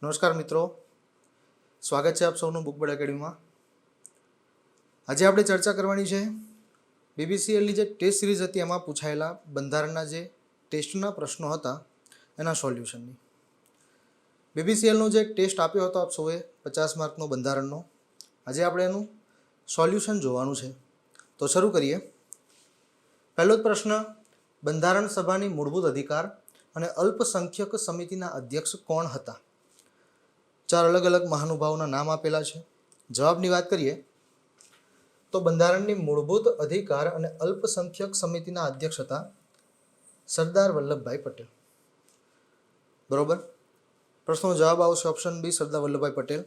નમસ્કાર મિત્રો, સ્વાગત છે આપ સૌનું બુકબર્ડ એકેડમીમાં। આજે આપણે ચર્ચા કરવાની છે બીબીસીએલની જે ટેસ્ટ સિરીઝ હતી એમાં પૂછાયેલા બંધારણના જે ટેસ્ટના પ્રશ્નો હતા એના સોલ્યુશનની। બીબીસીએલનો જે ટેસ્ટ આપ્યો હતો આપ સૌએ 50 માર્કનો બંધારણનો, આજે આપણે એનું સોલ્યુશન જોવાનું છે। તો શરૂ કરીએ। પહેલો જ પ્રશ્ન, બંધારણ સભાની મૂળભૂત અધિકાર અને અલ્પસંખ્યક સમિતિના અધ્યક્ષ કોણ હતા? 4 અલગ અલગ મહાનુભાવોના નામ આપેલા છે। જવાબની વાત કરીએ તો બંધારણની મૂળભૂત અધિકાર અને અલ્પસંખ્યક સમિતિના અધ્યક્ષ હતા સરદાર વલ્લભભાઈ પટેલ। બરોબર, પ્રશ્નનો જવાબ આવશે ઓપ્શન બી, સરદાર વલ્લભભાઈ પટેલ।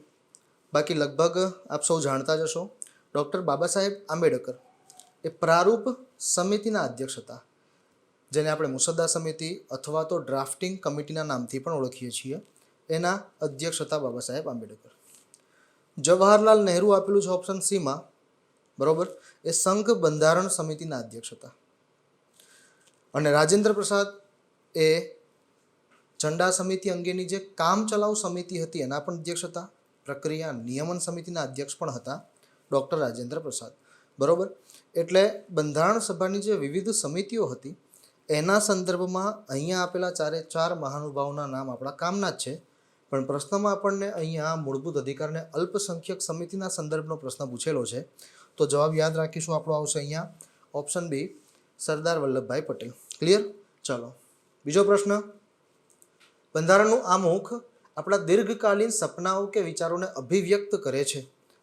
બાકી લગભગ આપ સૌ જાણતા જ હશો, ડૉક્ટર બાબા સાહેબ આંબેડકર એ પ્રારૂપ સમિતિના અધ્યક્ષ હતા, જેને આપણે મુસદ્દા સમિતિ અથવા તો ડ્રાફ્ટિંગ કમિટીના નામથી પણ ઓળખીએ છીએ। એના અધ્યક્ષ હતા બાબા સાહેબ આંબેડકર। જવાહરલાલ નહેરુ આપેલું છે ઓપ્શન સીમાં, બરોબર, એ સંઘ બંધારણ સમિતિના અધ્યક્ષ હતા। અને રાજેન્દ્ર પ્રસાદ એ ઝંડા સમિતિ અંગેની જે કામચલાઉ સમિતિ હતી એના પણ અધ્યક્ષ હતા। પ્રક્રિયા નિયમન સમિતિના અધ્યક્ષ પણ હતા ડૉક્ટર રાજેન્દ્ર પ્રસાદ। બરોબર, એટલે બંધારણ સભાની જે વિવિધ સમિતિઓ હતી એના સંદર્ભમાં અહીંયા આપેલા 4 મહાનુભાવોના નામ આપણા કામના જ છે, પણ પ્રશ્નમાં આપણને અહીંયા મૂળભૂત અધિકારને અલ્પસંખ્યક સમિતિના સંદર્ભનો પ્રશ્ન પૂછેલો છે, તો જવાબ યાદ રાખીશું આપણો આવશે અહીંયા option B, Sardar Vallabhbhai Patel. Clear? ચાલો બીજો પ્રશ્ન, બંધારણનું આમુખ આપણા દીર્ઘકાલીન સપનાઓ કે વિચારોને અભિવ્યક્ત કરે છે,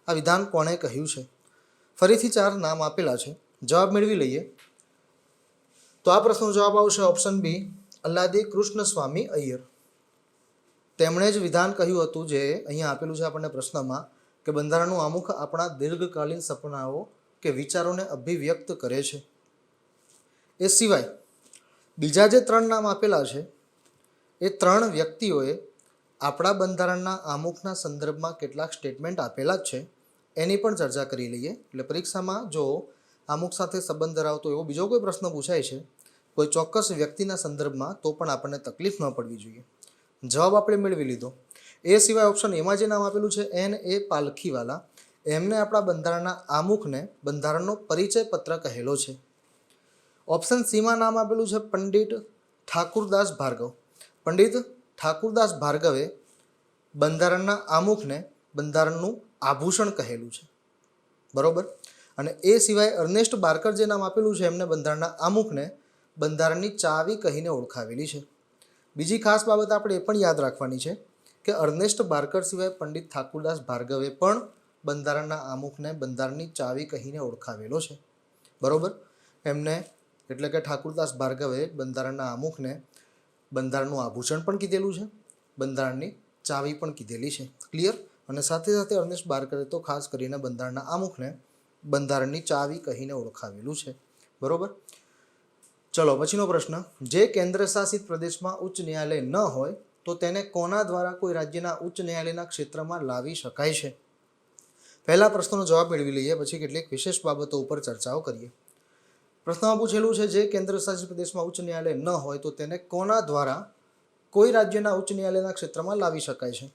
આ વિધાન કોણે કહ્યું છે? ફરીથી 4 નામ આપેલા છે, જવાબ મેળવી લઈએ તો આ પ્રશ્નનો જવાબ આવશે ઓપ્શન બી, અલ્લાદી કૃષ્ણસ્વામી અય્યર। તેમણે જ વિધાન કહ્યું હતું જે અહીંયા આપેલું છે આપણને પ્રશ્નમાં, કે બંધારણનું આમુખ આપણા દીર્ઘકાલીન સપનાઓ કે વિચારોને અભિવ્યક્ત કરે છે। એ સિવાય બીજા જે 3 નામ આપેલા છે એ 3 વ્યક્તિઓએ આપણા બંધારણના આમુખના સંદર્ભમાં કેટલાક સ્ટેટમેન્ટ આપેલા જ છે, એની પણ ચર્ચા કરી લઈએ। એટલે પરીક્ષામાં જો આમુખ સાથે સંબંધ ધરાવતો એવો બીજો કોઈ પ્રશ્ન પૂછાય છે કોઈ ચોક્કસ વ્યક્તિના સંદર્ભમાં, તો પણ આપણને તકલીફ ન પડવી જોઈએ। જવાબ આપણે મેળવી લીધો। એ સિવાય ઓપ્શન એમાં જે નામ આપેલું છે N.A. પાલખીવાલા, એમને આપણા બંધારણના આમુખને બંધારણનો પરિચય પત્ર કહેલો છે। ઓપ્શન સીમાં નામ આપેલું છે પંડિત ઠાકુરદાસ ભાર્ગવ। પંડિત ઠાકુરદાસ ભાર્ગવે બંધારણના આમુખને બંધારણનું આભૂષણ કહેલું છે। બરોબર, અને એ સિવાય અર્નેસ્ટ બાર્કર જે નામ આપેલું છે એમને બંધારણના આમુખને બંધારણની ચાવી કહીને ઓળખાવેલી છે। બીજી ખાસ બાબત આપણે એ પણ યાદ રાખવાની છે કે અર્નેસ્ટ બાર્કર સિવાય પંડિત ઠાકુરદાસ ભાર્ગવે પણ બંધારણના આમુખને બંધારણની ચાવી કહીને ઓળખાવેલો છે। બરોબર, એમને એટલે કે ઠાકુરદાસ ભાર્ગવે બંધારણના આમુખને બંધારણનું આભૂષણ પણ કીધેલું છે, બંધારણની ચાવી પણ કીધેલી છે। ક્લિયર? અને સાથે સાથે અર્નેસ્ટ બાર્કરે તો ખાસ કરીને બંધારણના આમુખને બંધારણની ચાવી કહીને ઓળખાવેલું છે। બરોબર, ચલો પછીનો પ્રશ્ન, જે કેન્દ્ર શાસિત પ્રદેશમાં ઉચ્ચ ન્યાયાલય ન હોય તો તેને કોના દ્વારા કોઈ રાજ્યના ઉચ્ચ ન્યાયાલયના ક્ષેત્રમાં લાવી શકાય છે? પહેલા પ્રશ્નનો જવાબ મેળવી લઈએ, પછી કેટલીક વિશેષ બાબતો ઉપર ચર્ચાઓ કરીએ। પ્રશ્નમાં પૂછેલું છે જે કેન્દ્ર શાસિત પ્રદેશમાં ઉચ્ચ ન્યાયાલય ન હોય તો તેને કોના દ્વારા કોઈ રાજ્યના ઉચ્ચ ન્યાયાલયના ક્ષેત્રમાં લાવી શકાય છે?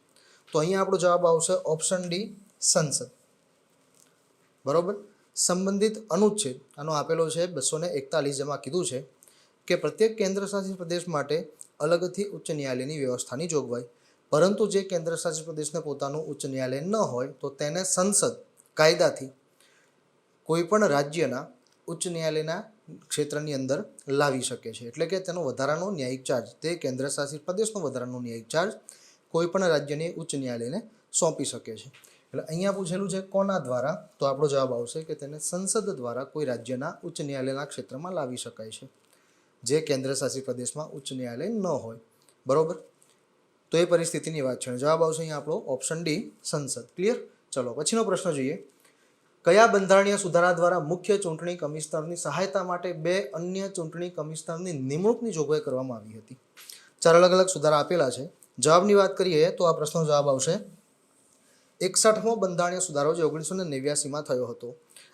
તો અહીંયા આપણો જવાબ આવશે ઓપ્શન ડી, સંસદ। બરોબર, સંબંધિત અનુચ્છેદ આનો આપેલો છે 241, જેમાં કીધું છે કે પ્રત્યેક કેન્દ્ર શાસિત પ્રદેશ માટે અલગથી ઉચ્ચ ન્યાયાલયની વ્યવસ્થાની જોગવાઈ, પરંતુ જે કેન્દ્ર શાસિત પ્રદેશને પોતાનું ઉચ્ચ ન્યાયાલય ન હોય તો તેને સંસદ કાયદાથી કોઈ પણ રાજ્યના ઉચ્ચ ન્યાયાલયના ક્ષેત્રની અંદર લાવી શકે છે। એટલે કે તેનો વધારાનો ન્યાયિક ચાર્જ, તે કેન્દ્ર શાસિત પ્રદેશનો વધારાનો ન્યાયિક ચાર્જ કોઈ પણ રાજ્યની ઉચ્ચ ન્યાયાલયને સોંપી શકે છે। એટલે અહીંયા પૂછેલું છે કોના દ્વારા, તો આપણો જવાબ આવશે કે તેને સંસદ દ્વારા કોઈ રાજ્યના ઉચ્ચ ન્યાયાલયના ક્ષેત્રમાં લાવી શકાય છે જે કેન્દ્ર શાસિત પ્રદેશમાં ઉચ્ચ ન્યાયાલય ન હોય। બરોબર, તો એ પરિસ્થિતિની વાત છે। જવાબ આવશે અહીંયા આપણો ઓપ્શન ડી, સંસદ। ક્લિયર? ચલો પછીનો પ્રશ્ન જોઈએ, કયા બંધારણીય સુધારા દ્વારા મુખ્ય ચૂંટણી કમિશનરની સહાયતા માટે 2 અન્ય ચૂંટણી કમિશનરની નિમણૂકની જોગવાઈ કરવામાં આવી હતી? 4 અલગ અલગ સુધારા આપેલા છે। જવાબની વાત કરીએ તો આ પ્રશ્નનો જવાબ આવશે 61મો બંધારણીય સુધારો જે 1989માં થયો હતો।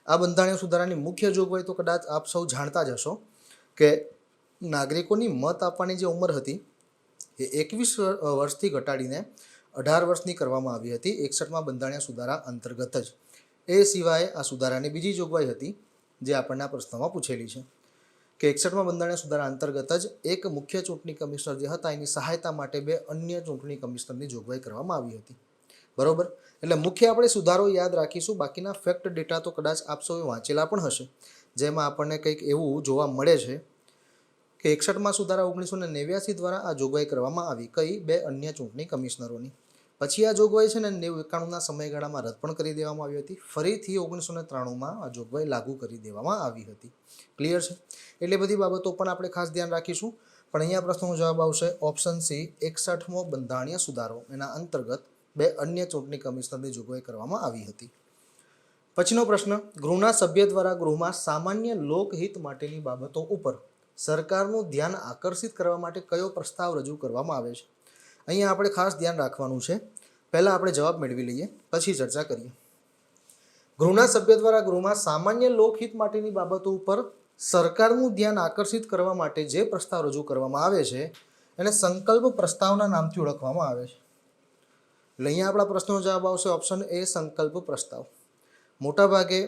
આ બંધારણીય સુધારાની મુખ્ય જોગવાઈ તો કદાચ આપ સૌ જાણતા જ હશો કે નાગરિકોની મત આપવાની જે ઉંમર હતી એ 21 વર્ષથી ઘટાડીને 18 વર્ષની કરવામાં આવી હતી 61માં બંધારણીય સુધારા અંતર્ગત જ. એ સિવાય આ સુધારાની બીજી જોગવાઈ હતી જે આપણને આ પ્રશ્નમાં પૂછેલી છે કે 61માં બંધારણીય સુધારા અંતર્ગત જ એક મુખ્ય ચૂંટણી કમિશનર જે હતા એની સહાયતા માટે 2 અન્ય ચૂંટણી કમિશનરની જોગવાઈ કરવામાં આવી હતી. બરોબર, એટલે મુખ્ય આપણે સુધારો યાદ રાખીશું. બાકીના ફેક્ટ ડેટા તો કદાચ આપ સૌએ વાંચેલા પણ હશે, જેમાં આપણને કંઈક એવું જોવા મળે છે કે 61માં સુધારા 1989 દ્વારા આ જોગવાઈ કરવામાં આવી. કઈ? 2 અન્ય ચૂંટણી કમિશનરોની. પછી આ જોગવાઈ છે ને 1991ના સમયગાળામાં રદ પણ કરી દેવામાં આવી હતી. ફરીથી 1993માં આ જોગવાઈ લાગુ કરી દેવામાં આવી હતી. ક્લિયર છે? એટલે બધી બાબતો પણ આપણે ખાસ ધ્યાન રાખીશું. પણ અહીંયા પ્રશ્નનો જવાબ આવશે ઓપ્શન સી, 61મો બંધારણીય સુધારો. એના અંતર્ગત 2 અન્ય ચૂંટણી કમિશનરની જોગવાઈ કરવામાં આવી હતી. પછીનો પ્રશ્ન, ગૃહના સભ્ય દ્વારા ગૃહમાં સામાન્ય લોકહિત માટેની બાબતો ઉપર સરકારનું ધ્યાન આકર્ષિત કરવા માટે કયો પ્રસ્તાવ રજૂ કરવામાં આવે છે? અહીંયા આપણે ખાસ ધ્યાન રાખવાનું છે. પહેલાં આપણે જવાબ મેળવી લઈએ, પછી ચર્ચા કરીએ. ગૃહના સભ્ય દ્વારા ગૃહમાં સામાન્ય લોકહિત માટેની બાબતો ઉપર સરકારનું ધ્યાન આકર્ષિત કરવા માટે જે પ્રસ્તાવ રજૂ કરવામાં આવે છે એને સંકલ્પ પ્રસ્તાવના નામથી ઓળખવામાં આવે છે. એટલે અહીંયા આપણા પ્રશ્નનો જવાબ આવશે ઓપ્શન એ, સંકલ્પ પ્રસ્તાવ. મોટાભાગે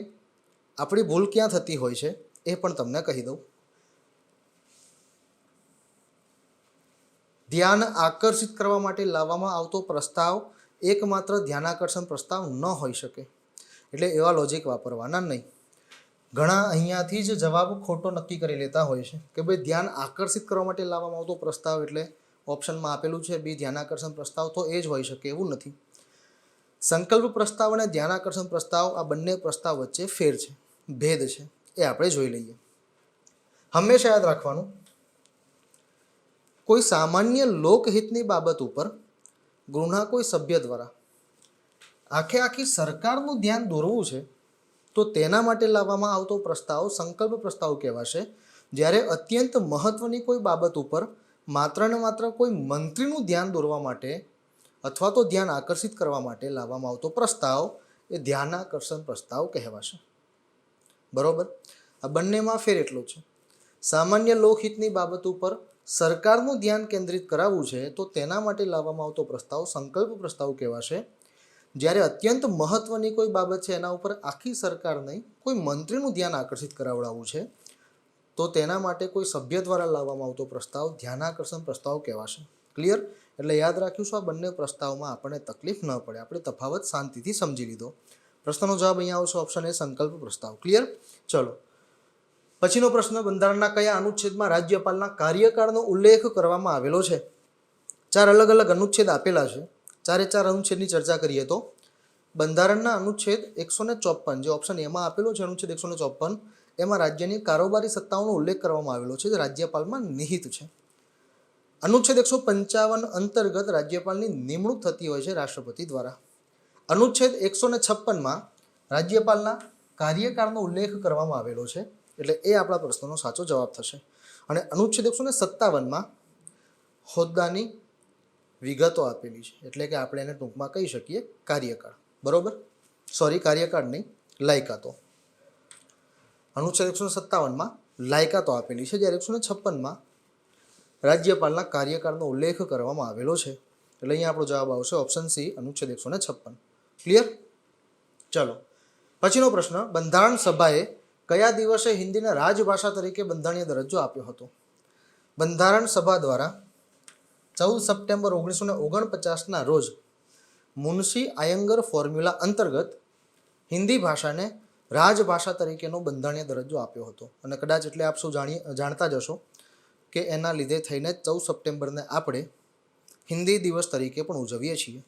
આપણી ભૂલ ક્યાં થતી હોય છે એ પણ તમને કહી દઉં. ધ્યાન આકર્ષિત કરવા માટે લાવવામાં આવતો પ્રસ્તાવ એકમાત્ર ધ્યાનાકર્ષણ પ્રસ્તાવ ન હોઈ શકે. એટલે એવા લોજિક વાપરવાના નહીં. ઘણા અહીંયાથી જ જવાબ ખોટો નક્કી કરી લેતા હોય છે કે ભાઈ ધ્યાન આકર્ષિત કરવા માટે લાવવામાં આવતો પ્રસ્તાવ એટલે ઓપ્શનમાં આપેલું છે બી ધ્યાનાકર્ષણ પ્રસ્તાવ, તો એ જ હોઈ શકે એવું નથી. સંકલ્પ પ્રસ્તાવ અને ધ્યાનાકર્ષણ પ્રસ્તાવ આ બંને પ્રસ્તાવ વચ્ચે ફેર છે, ભેદ છે, એ આપણે જોઈ લઈએ. હંમેશા યાદ રાખવાનું, કોઈ સામાન્ય લોકહિતની બાબત ઉપર ગૃહના કોઈ સભ્ય દ્વારા આખી સરકારનું ધ્યાન દોરવું છે તો તેના માટે લાવવામાં આવતો પ્રસ્તાવ સંકલ્પ પ્રસ્તાવ કહેવાશે. જ્યારે અત્યંત મહત્વની કોઈ બાબત ઉપર માત્ર ને માત્ર કોઈ મંત્રીનું ધ્યાન દોરવા માટે અથવા તો ધ્યાન આકર્ષિત કરવા માટે લાવવામાં આવતો પ્રસ્તાવ એ ધ્યાનાકર્ષણ પ્રસ્તાવ કહેવાશે. બરોબર, આ બંનેમાં ફેર એટલો છે. સામાન્ય લોકહિતની બાબત ઉપર સરકારનું ધ્યાન કેન્દ્રિત કરાવવું છે તો તેના માટે લાવવામાં આવતો પ્રસ્તાવ સંકલ્પ પ્રસ્તાવ કહેવાશે. જ્યારે અત્યંત મહત્વની કોઈ બાબત છે એના ઉપર આખી સરકાર નહીં કોઈ મંત્રીનું ધ્યાન આકર્ષિત કરાવડાવવું છે તો તેના માટે કોઈ સભ્ય દ્વારા લાવવામાં આવતો પ્રસ્તાવ ધ્યાનાકર્ષણ પ્રસ્તાવ કહેવાશે. ક્લિયર? એટલે યાદ રાખીશું, આ બંને પ્રસ્તાવમાં આપણને તકલીફ ન પડે, આપણે તફાવત શાંતિથી સમજી લીધો. પ્રશ્નનો જવાબ અહીંયા આવશે ઓપ્શન એ, સંકલ્પ પ્રસ્તાવ. ક્લિયર? ચલો પછીનો પ્રશ્ન, બંધારણના કયા અનુચ્છેદમાં રાજ્યપાલના કાર્યકાળનો ઉલ્લેખ કરવામાં આવેલો છે? 4 અલગ અલગ અનુચ્છેદ આપેલા છે. 4 અનુચ્છેદની ચર્ચા કરીએ તો બંધારણના અનુચ્છેદ 154, જે ઓપ્શન એમાં આપેલો છે અનુચ્છેદ 154, એમાં રાજ્યની કારોબારી સત્તાઓનો ઉલ્લેખ કરવામાં આવેલો છે જે રાજ્યપાલમાં નિહિત છે. અનુચ્છેદ 155 અંતર્ગત રાજ્યપાલની નિમણૂક થતી હોય છે રાષ્ટ્રપતિ દ્વારા. અનુચ્છેદ 156માં રાજ્યપાલના કાર્યકાળનો ઉલ્લેખ કરવામાં આવેલો છે, એટલે એ આપણા પ્રશ્નનો સાચો જવાબ થશે. અને અનુચ્છેદ 157માં હોદ્દાની વિગતો આપેલી છે, એટલે કે આપણે એને ટૂંકમાં કહી શકીએ કાર્યકાળ. બરોબર, કાર્યકાળ નહીં, લાયકાતો. અનુચ્છેદ 157માં લાયકાતો આપેલી છે, જ્યારે 156માં રાજ્યપાલના કાર્યકાળનો ઉલ્લેખ કરવામાં આવેલો છે. એટલે અહીંયા આપણો જવાબ આવશે ઓપ્શન સી, અનુચ્છેદ 156. ક્લિયર? ચલો પછીનો પ્રશ્ન, બંધારણ સભાએ કયા દિવસે હિન્દીને રાજભાષા તરીકે બંધારણીય દરજ્જો આપ્યો હતો? બંધારણ સભા દ્વારા 14 સપ્ટેમ્બર 1949ના રોજ મુનશી આયંગર ફોર્મ્યુલા અંતર્ગત હિન્દી ભાષાને રાજભાષા તરીકેનો બંધારણીય દરજ્જો આપ્યો હતો. અને કદાચ એટલે આપ સૌ જાણતા જ હશો કે એના લીધે થઈને 14 સપ્ટેમ્બરને આપણે હિન્દી દિવસ તરીકે પણ ઉજવીએ છીએ.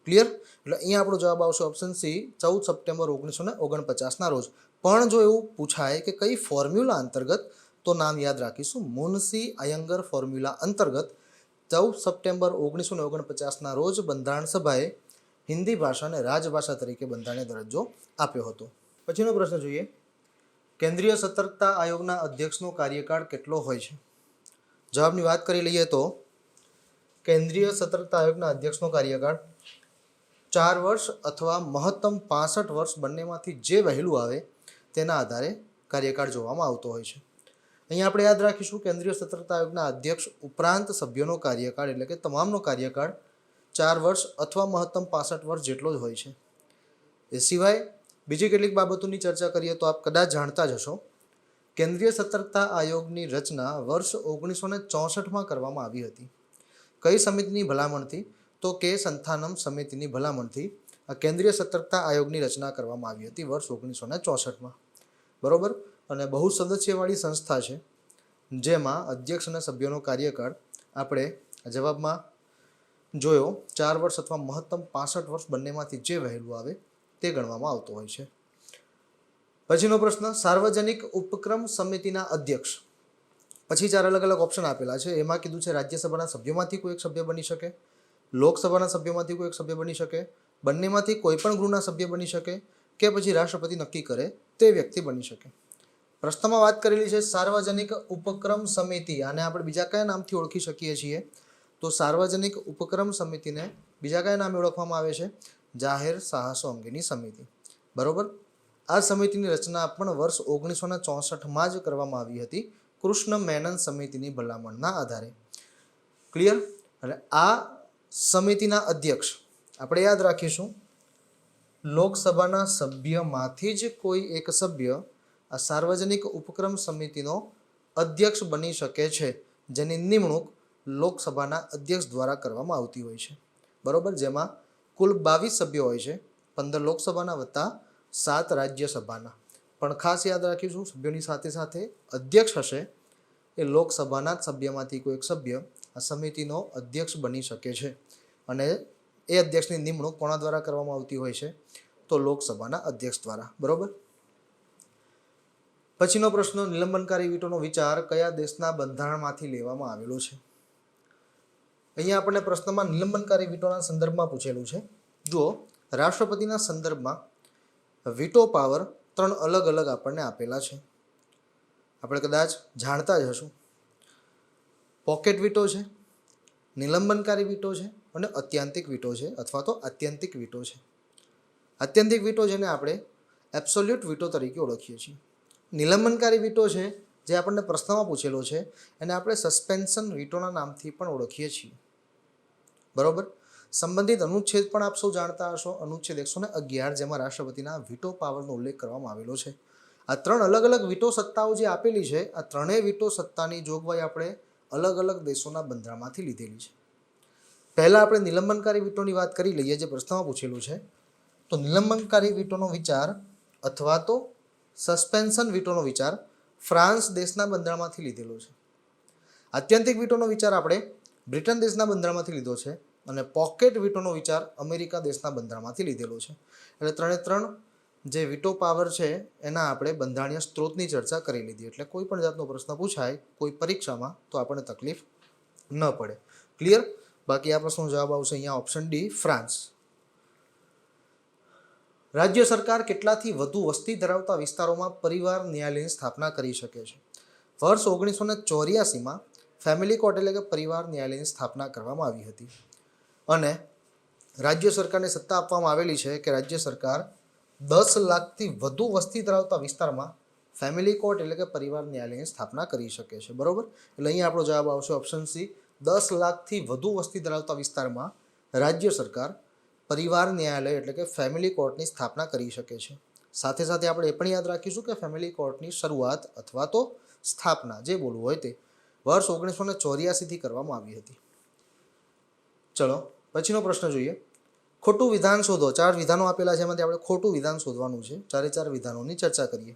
ક્લિયર? એટલે અહીંયા આપણો જવાબ આવશે ઓપ્શન સી, 14 સપ્ટેમ્બર 1949ના રોજ. પણ જો એવું પૂછાય કે કઈ ફોર્મ્યુલા અંતર્ગત, તો નામ યાદ રાખીશું, મુનશી આયંગર ફોર્મ્યુલા અંતર્ગત 14 સપ્ટેમ્બર 1949ના રોજ બંધારણ સભાએ હિન્દી ભાષાને રાજભાષા તરીકે બંધારણીય દરજ્જો આપ્યો હતો. પછીનો પ્રશ્ન જોઈએ, કેન્દ્રીય સતર્કતા આયોગના અધ્યક્ષનો કાર્યકાળ કેટલો હોય છે? જવાબની વાત કરી લઈએ તો કેન્દ્રીય સતર્કતા આયોગના અધ્યક્ષનો કાર્યકાળ 4 વર્ષ અથવા મહત્તમ 65 વર્ષ, બંનેમાંથી જે વહેલું આવે તેના આધારે કાર્યકાળ જોવામાં આવતો હોય છે. અહીંયા આપણે યાદ રાખીશું કેન્દ્રીય સતર્કતા આયોગના અધ્યક્ષ ઉપરાંત સભ્યોનો કાર્યકાળ એટલે કે તમામનો કાર્યકાળ 4 વર્ષ અથવા મહત્તમ 65 વર્ષ જેટલો જ હોય છે. એ સિવાય બીજી કેટલીક બાબતોની ચર્ચા કરીએ તો આપ કદાચ જાણતા જ હશો, કેન્દ્રીય સતર્કતા આયોગની રચના વર્ષ 1964માં કરવામાં આવી હતી. કઈ સમિતિની ભલામણથી? તો કે સંથાનમ સમિતિની ભલામણથી આ કેન્દ્રીય સતર્કતા આયોગની રચના કરવામાં આવી હતી વર્ષ 1964માં. બરોબર. અને બહુ સદસ્યવાળી સંસ્થા છે, જેમાં અધ્યક્ષ અને સભ્યોનો કાર્યકાળ આપણે જવાબમાં જોયો 4 વર્ષ અથવા મહત્તમ 65 વર્ષ, બંનેમાંથી જે વહેલું આવે તે ગણવામાં આવતો હોય છે. પછીનો પ્રશ્ન, સાર્વજનિક ઉપક્રમ સમિતિના અધ્યક્ષ. પછી 4 અલગ અલગ ઓપ્શન આપેલા છે. એમાં કીધું છે રાજ્યસભાના સભ્યોમાંથી કોઈ એક સભ્ય બની શકે, લોકસભાના સભ્યોમાંથી કોઈ એક સભ્ય બની શકે, બંનેમાંથી કોઈ પણ ગૃહના સભ્ય બની શકે, કે પછી રાષ્ટ્રપતિ નક્કી કરે તે વ્યક્તિ બની શકે. પ્રશ્નમાં વાત કરેલી છે સાર્વજનિક ઉપક્રમ સમિતિ. આને આપણે બીજા કયા નામથી ઓળખી શકીએ છીએ? તો સાર્વજનિક ઉપક્રમ સમિતિને બીજા કયા નામે ઓળખવામાં આવે છે? જાહેર સાહસો અંગેની સમિતિ. બરોબર. આ સમિતિની રચના પણ વર્ષ 1964માં જ કરવામાં આવી હતી, કૃષ્ણ મેનન સમિતિની ભલામણના આધારે. ક્લિયર? અને આ સમિતિના અધ્યક્ષ આપણે યાદ રાખીશું, લોકસભાના સભ્યમાંથી જ કોઈ એક સભ્ય આ સાર્વજનિક ઉપક્રમ સમિતિનો અધ્યક્ષ બની શકે છે, જેની નિમણૂક લોકસભાના અધ્યક્ષ દ્વારા કરવામાં આવતી હોય છે. બરોબર. જેમાં કુલ 22 સભ્યો હોય છે, 15 લોકસભાના વત્તા 7 રાજ્યસભાના. પણ ખાસ યાદ રાખીશું, સભ્યોની સાથે સાથે અધ્યક્ષ હશે એ લોકસભાના જ સભ્યમાંથી કોઈ એક સભ્ય આ સમિતિનો અધ્યક્ષ બની શકે છે. અને એ અધ્યક્ષની નિમણૂક કોના દ્વારા કરવામાં આવતી હોય છે? તો લોકસભાના અધ્યક્ષ દ્વારા. બરોબર. પછીનો પ્રશ્ન, નિલંબનકારી વીટોનો વિચાર કયા દેશના બંધારણમાંથી લેવામાં આવેલો છે? અહીંયા આપણને પ્રશ્નમાં નિલંબનકારી વીટોના સંદર્ભમાં પૂછેલું છે. જુઓ, રાષ્ટ્રપતિના સંદર્ભમાં વીટો પાવર 3 અલગ અલગ આપણને આપેલા છે. આપણે કદાચ જાણતા જ હશું. પોકેટ વીટો છે, નિલંબનકારી વીટો છે અને અત્યાંતિક વીટો છે, અથવા તો આત્યંતિક વીટો છે. આત્યંતિક વીટો જેને આપણે એબ્સોલ્યુટ વીટો તરીકે ઓળખીએ છીએ. નિલંબનકારી વીટો છે જે આપણને પ્રશ્નમાં પૂછેલો છે, એને આપણે સસ્પેન્શન વીટોના નામથી પણ ઓળખીએ છીએ. બરોબર. સંબંધિત અનુચ્છેદ પણ આપ સૌ જાણતા હશો, અનુચ્છેદ 111, જેમાં રાષ્ટ્રપતિના વીટો પાવરનો ઉલ્લેખ કરવામાં આવેલો છે. આ 3 અલગ અલગ વીટો સત્તાઓ જે આપેલી છે, આ ત્રણેય વીટો સત્તાની જોગવાઈ આપણે અલગ અલગ દેશોના બંધારણમાંથી લીધેલી છે. પહેલા આપણે નિલંબનકારી વીટોની વાત કરી લઈએ, જે પ્રશ્નમાં પૂછેલું છે. તો નિલંબનકારી વીટોનો વિચાર અથવા તો સસ્પેન્શન વીટોનો વિચાર ફ્રાન્સ દેશના બંધારણમાંથી લીધેલો છે. આત્યંતિક વીટોનો વિચાર આપણે બ્રિટન દેશના બંધારણમાંથી લીધો છે, અને પોકેટ વીટોનો વિચાર અમેરિકા દેશના બંધારણમાંથી લીધેલો છે. એટલે 3 જે વીટો પાવર છે એના આપણે બંધારણીય સ્ત્રોતની ચર્ચા કરી લીધી. એટલે કોઈ પણ જાતનો પ્રશ્ન પૂછાય કોઈ પરીક્ષામાં તો આપણને તકલીફ ન પડે. ક્લિયર? બાકી આ પ્રશ્નનો જવાબ આવશે અહીંયા ઓપ્શન ડી, ફ્રાન્સ. રાજ્ય સરકાર કેટલાથી વધુ વસ્તી ધરાવતા વિસ્તારોમાં પરિવાર ન્યાયાલયની સ્થાપના કરી શકે છે? વર્ષ 1984માં ફેમિલી કોર્ટ એટલે કે પરિવાર ન્યાયાલયની સ્થાપના કરવામાં આવી હતી. અને રાજ્ય સરકારને સત્તા આપવામાં આવેલી છે કે રાજ્ય સરકાર 10 લાખથી વધુ વસ્તી ધરાવતા વિસ્તારમાં ફેમિલી કોર્ટ એટલે કે પરિવાર ન્યાયાલયની સ્થાપના કરી શકે છે. બરોબર. એટલે અહીંયા આપણો જવાબ આવશે ઓપ્શન સી, 10 લાખથી વધુ વસ્તી ધરાવતા વિસ્તારમાં રાજ્ય સરકાર પરિવાર ન્યાયાલય એટલે કે ફેમિલી કોર્ટની સ્થાપના કરી શકે છે. સાથે સાથે આપણે એ પણ યાદ રાખીશું કે ફેમિલી કોર્ટની શરૂઆત અથવા તો સ્થાપના, જે બોલવું હોય તે, વર્ષ 1984થી કરવામાં આવી હતી. ચલો પછીનો પ્રશ્ન જોઈએ. ખોટું વિધાન શોધો. 4 વિધાનો આપેલા છે, એમાંથી આપણે ખોટું વિધાન શોધવાનું છે. 4 વિધાનોની ચર્ચા કરીએ.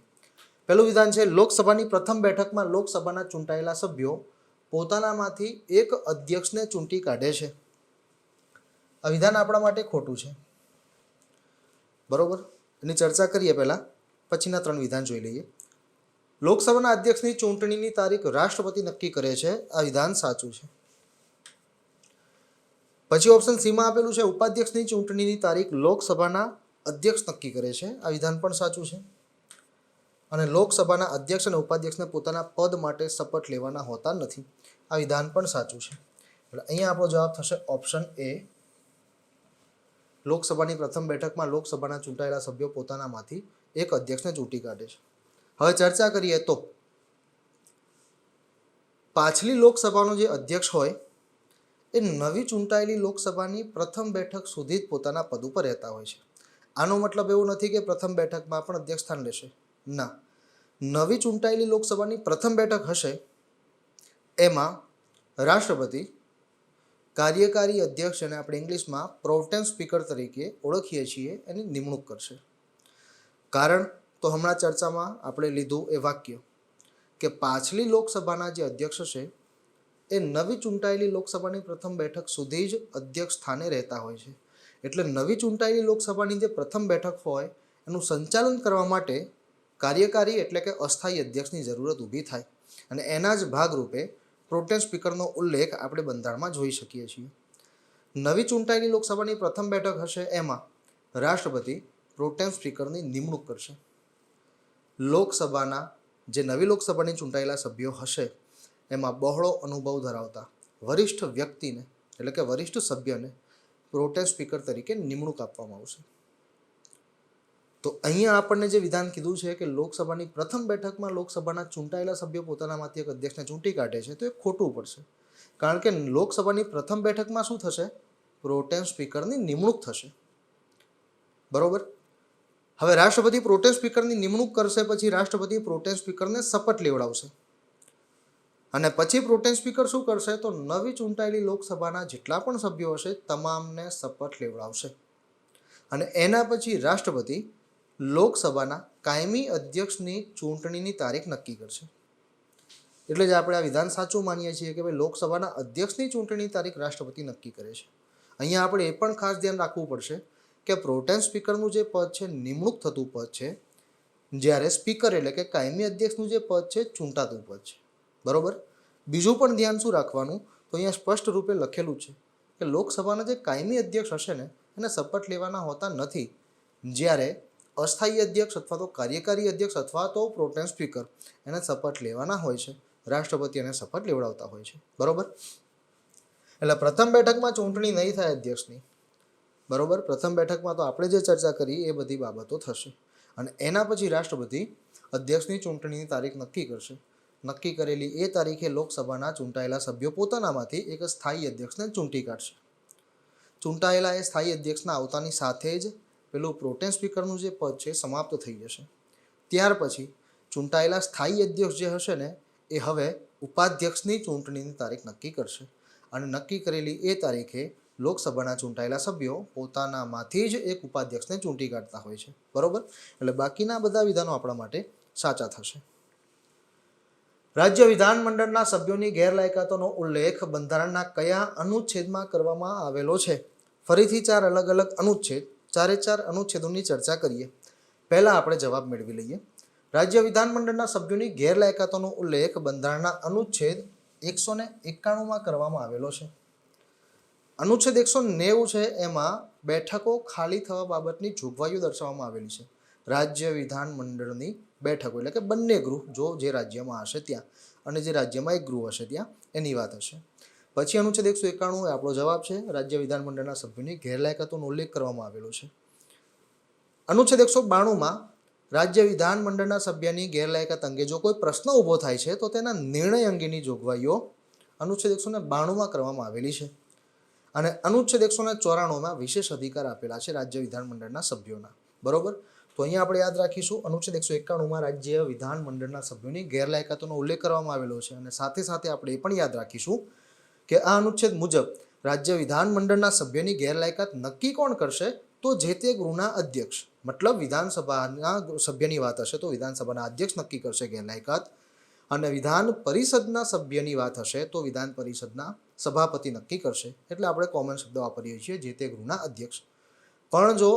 પહેલું વિધાન છે, લોકસભાની પ્રથમ બેઠકમાં લોકસભાના ચૂંટાયેલા સભ્યો પોતાનામાંથી એક અધ્યક્ષને ચૂંટી કાઢે છે. આ વિધાન આપણા માટે ખોટું છે. બરોબર. એની ચર્ચા કરીએ પહેલા, પછીના 3 વિધાન જોઈ લઈએ. લોકસભાના અધ્યક્ષની ચૂંટણીની તારીખ રાષ્ટ્રપતિ નક્કી કરે છે. આ વિધાન સાચું છે. પછી ઓપ્શન સીમાં આપેલું છે, ઉપાધ્યક્ષની ચૂંટણીની તારીખ લોકસભાના અધ્યક્ષ નક્કી કરે છે. આ વિધાન પણ સાચું છે. અને લોકસભાના અધ્યક્ષ અને ઉપાધ્યક્ષને પોતાના પદ માટે શપથ લેવાના હોતા નથી. આ વિધાન પણ સાચું છે. એટલે અહીંયા આપણો જવાબ થશે ઓપ્શન એ, લોકસભાની પ્રથમ બેઠકમાં લોકસભાના ચૂંટાયેલા સભ્યો પોતાનામાંથી એક અધ્યક્ષને ચૂંટી કાઢે છે. હવે ચર્ચા કરીએ તો પાછલી લોકસભાનો જે અધ્યક્ષ હોય એ નવી ચૂંટાયેલી લોકસભાની પ્રથમ બેઠક સુધી જ પોતાના પદ ઉપર રહેતા હોય છે. આનો મતલબ એવું નથી કે પ્રથમ બેઠકમાં પણ અધ્યક્ષ સ્થાન લેશે. ના, નવી ચૂંટાયેલી લોકસભાની પ્રથમ બેઠક હશે એમાં રાષ્ટ્રપતિ કાર્યકારી અધ્યક્ષ, અને આપણે ઇંગ્લિશમાં પ્રોટેમ સ્પીકર તરીકે ઓળખીએ છીએ, એની નિમણૂક કરશે. કારણ તો હમણાં ચર્ચામાં આપણે લીધું એ વાક્ય કે પાછલી લોકસભાના જે અધ્યક્ષ છે એ નવી ચૂંટાયેલી લોકસભાની પ્રથમ બેઠક સુધી જ અધ્યક્ષ સ્થાને રહેતા હોય છે. એટલે નવી ચૂંટાયેલી લોકસભાની જે પ્રથમ બેઠક હોય એનું સંચાલન કરવા માટે કાર્યકારી એટલે કે અસ્થાયી અધ્યક્ષની જરૂરત ઊભી થાય, અને એના જ ભાગરૂપે પ્રોટેમ સ્પીકરનો ઉલ્લેખ આપણે બંધારણમાં જોઈ શકીએ છીએ. નવી ચૂંટાયેલી લોકસભાની પ્રથમ બેઠક હશે એમાં રાષ્ટ્રપતિ પ્રોટેમ સ્પીકરની નિમણૂક કરશે. લોકસભાના જે નવી લોકસભાની ચૂંટાયેલા સભ્યો હશે એમાં બહોળો અનુભવ ધરાવતા વરિષ્ઠ વ્યક્તિને એટલે કે વરિષ્ઠ સભ્યને પ્રોટેમ સ્પીકર તરીકે નિમણૂક આપવામાં આવશે. તો અહીંયા આપણને જે વિધાન કીધું છે કે લોકસભાની પ્રથમ બેઠકમાં લોકસભાના ચૂંટાયેલા સભ્યો પોતાનામાંથી એક અધ્યક્ષને ચૂંટી કાઢે છે, તો એ ખોટું પડશે. કારણ કે લોકસભાની પ્રથમ બેઠકમાં શું થશે? પ્રોટેમ સ્પીકરની નિમણૂક થશે. બરોબર. હવે રાષ્ટ્રપતિ પ્રોટેમ સ્પીકરની નિમણૂક કરશે, પછી રાષ્ટ્રપતિ પ્રોટેમ સ્પીકરને શપથ લેવડાવશે, અને પછી પ્રોટેમ સ્પીકર શું કરશે? તો નવી ચૂંટાયેલી લોકસભાના જેટલા પણ સભ્યો હશે તમામને શપથ લેવડાવશે, અને એના પછી રાષ્ટ્રપતિ લોકસભાના કાયમી અધ્યક્ષની ચૂંટણીની તારીખ નક્કી કરશે. એટલે જ આપણે આ વિધાન સાચું માનીએ છીએ કે ભાઈ લોકસભાના અધ્યક્ષની ચૂંટણીની તારીખ રાષ્ટ્રપતિ નક્કી કરે છે. અહીંયા આપણે એ પણ ખાસ ધ્યાન રાખવું પડશે કે પ્રોટેમ સ્પીકરનું જે પદ છે નિમણૂક થતું પદ છે, જ્યારે સ્પીકર એટલે કે કાયમી અધ્યક્ષનું જે પદ છે ચૂંટાતું પદ છે. બરોબર. બીજું પણ ધ્યાન શું રાખવાનું? તો અહીંયા સ્પષ્ટ રૂપે લખેલું છે કે લોકસભાના જે કાયમી અધ્યક્ષ હશે ને એને શપથ લેવાના હોતા નથી, જ્યારે અસ્થાયી અધ્યક્ષ અથવા તો કાર્યકારી અધ્યક્ષ અથવા તો પ્રોટેમ સ્પીકર એને શપથ લેવાના હોય છે. રાષ્ટ્રપતિ એને શપથ લેવડાવતા હોય છે. બરોબર. એટલે પ્રથમ બેઠકમાં ચૂંટણી નહીં થાય અધ્યક્ષની. બરોબર. પ્રથમ બેઠકમાં તો આપણે જે ચર્ચા કરી એ બધી બાબતો થશે, અને એના પછી રાષ્ટ્રપતિ અધ્યક્ષની ચૂંટણીની તારીખ નક્કી કરશે. નક્કી કરેલી એ તારીખે લોકસભાના ચૂંટાયેલા સભ્યો પોતાનામાંથી એક સ્થાયી અધ્યક્ષને ચૂંટી કાઢશે. ચૂંટાયેલા એ સ્થાયી અધ્યક્ષના આવતાની સાથે જ પેલું પ્રોટેમ સ્પીકરનું જે પદ છે સમાપ્ત થઈ જશે. ત્યાર પછી ચૂંટાયેલા સ્થાયી અધ્યક્ષ જે હશે ને એ હવે ઉપાધ્યક્ષની ચૂંટણીની તારીખ નક્કી કરશે, અને નક્કી કરેલી એ તારીખે લોકસભાના ચૂંટાયેલા સભ્યો પોતાનામાંથી જ એક ઉપાધ્યક્ષને ચૂંટી કાઢતા હોય છે. બરોબર. એટલે બાકીના બધા વિધાનો આપણા માટે સાચા થશે. રાજ્ય વિધાનમંડળના સભ્યોની ગેરલાયકાતોનો ઉલ્લેખ બંધારણના કયા અનુચ્છેદમાં કરવામાં આવેલો છે? ફરીથી 4 અલગ અલગ અનુચ્છેદ, 4 અનુચ્છેદોની ચર્ચા કરીએ. પહેલા આપણે જવાબ મેળવી લઈએ. રાજ્ય વિધાનમંડળના સભ્યોની ગેરલાયકાતોનો ઉલ્લેખ બંધારણના અનુચ્છેદ 191માં કરવામાં આવેલો છે. અનુચ્છેદ 190 છે એમાં બેઠકો ખાલી થવા બાબતની જોગવાઈઓ દર્શાવવામાં આવેલી છે. રાજ્ય વિધાનમંડળની બેઠકો એટલે કે બંને ગૃહ, જો જે રાજ્યમાં હશે ત્યાં, અને જે રાજ્યમાં એક ગૃહ હશે ત્યાં, એની વાત હશે. પછી અનુચ્છેદ 191 આપણો જવાબ છે. રાજ્ય વિધાનમંડળના સભ્યોની ગેરલાયકાતોનો ઉલ્લેખ કરવામાં આવેલો છે. અનુચ્છેદ 192માં રાજ્ય વિધાનમંડળના સભ્યની ગેરલાયકાત અંગે જો કોઈ પ્રશ્ન ઊભો થાય છે તો તેના નિર્ણય અંગેની જોગવાઈઓ અનુચ્છેદ 192માં કરવામાં આવેલી છે. અને અનુચ્છેદ 194માં વિશેષ અધિકાર આપેલા છે રાજ્ય વિધાનમંડળના સભ્યોના. બરોબર. તો અહીંયા આપણે યાદ રાખીશું, અનુચ્છેદ 191માં રાજ્ય વિધાનમંડળના સભ્યોની ગેરલાયકાતોનો ઉલ્લેખ કરવામાં આવેલો છે, અને સાથે સાથે આપણે એ પણ યાદ રાખીશું કે આ અનુચ્છેદ મુજબ રાજ્ય વિધાનમંડળના સભ્યોની ગેરલાયકાત નક્કી કોણ કરશે? તો જે તે ગૃહના અધ્યક્ષ, મતલબ વિધાનસભાના સભ્યની વાત હશે તો વિધાનસભાના અધ્યક્ષ નક્કી કરશે ગેરલાયકાત, અને વિધાન પરિષદના સભ્યની વાત હશે તો વિધાન પરિષદના સભાપતિ નક્કી કરશે. એટલે આપણે કોમન શબ્દ વાપરીએ છીએ, જે તે ગૃહના અધ્યક્ષ. પણ જો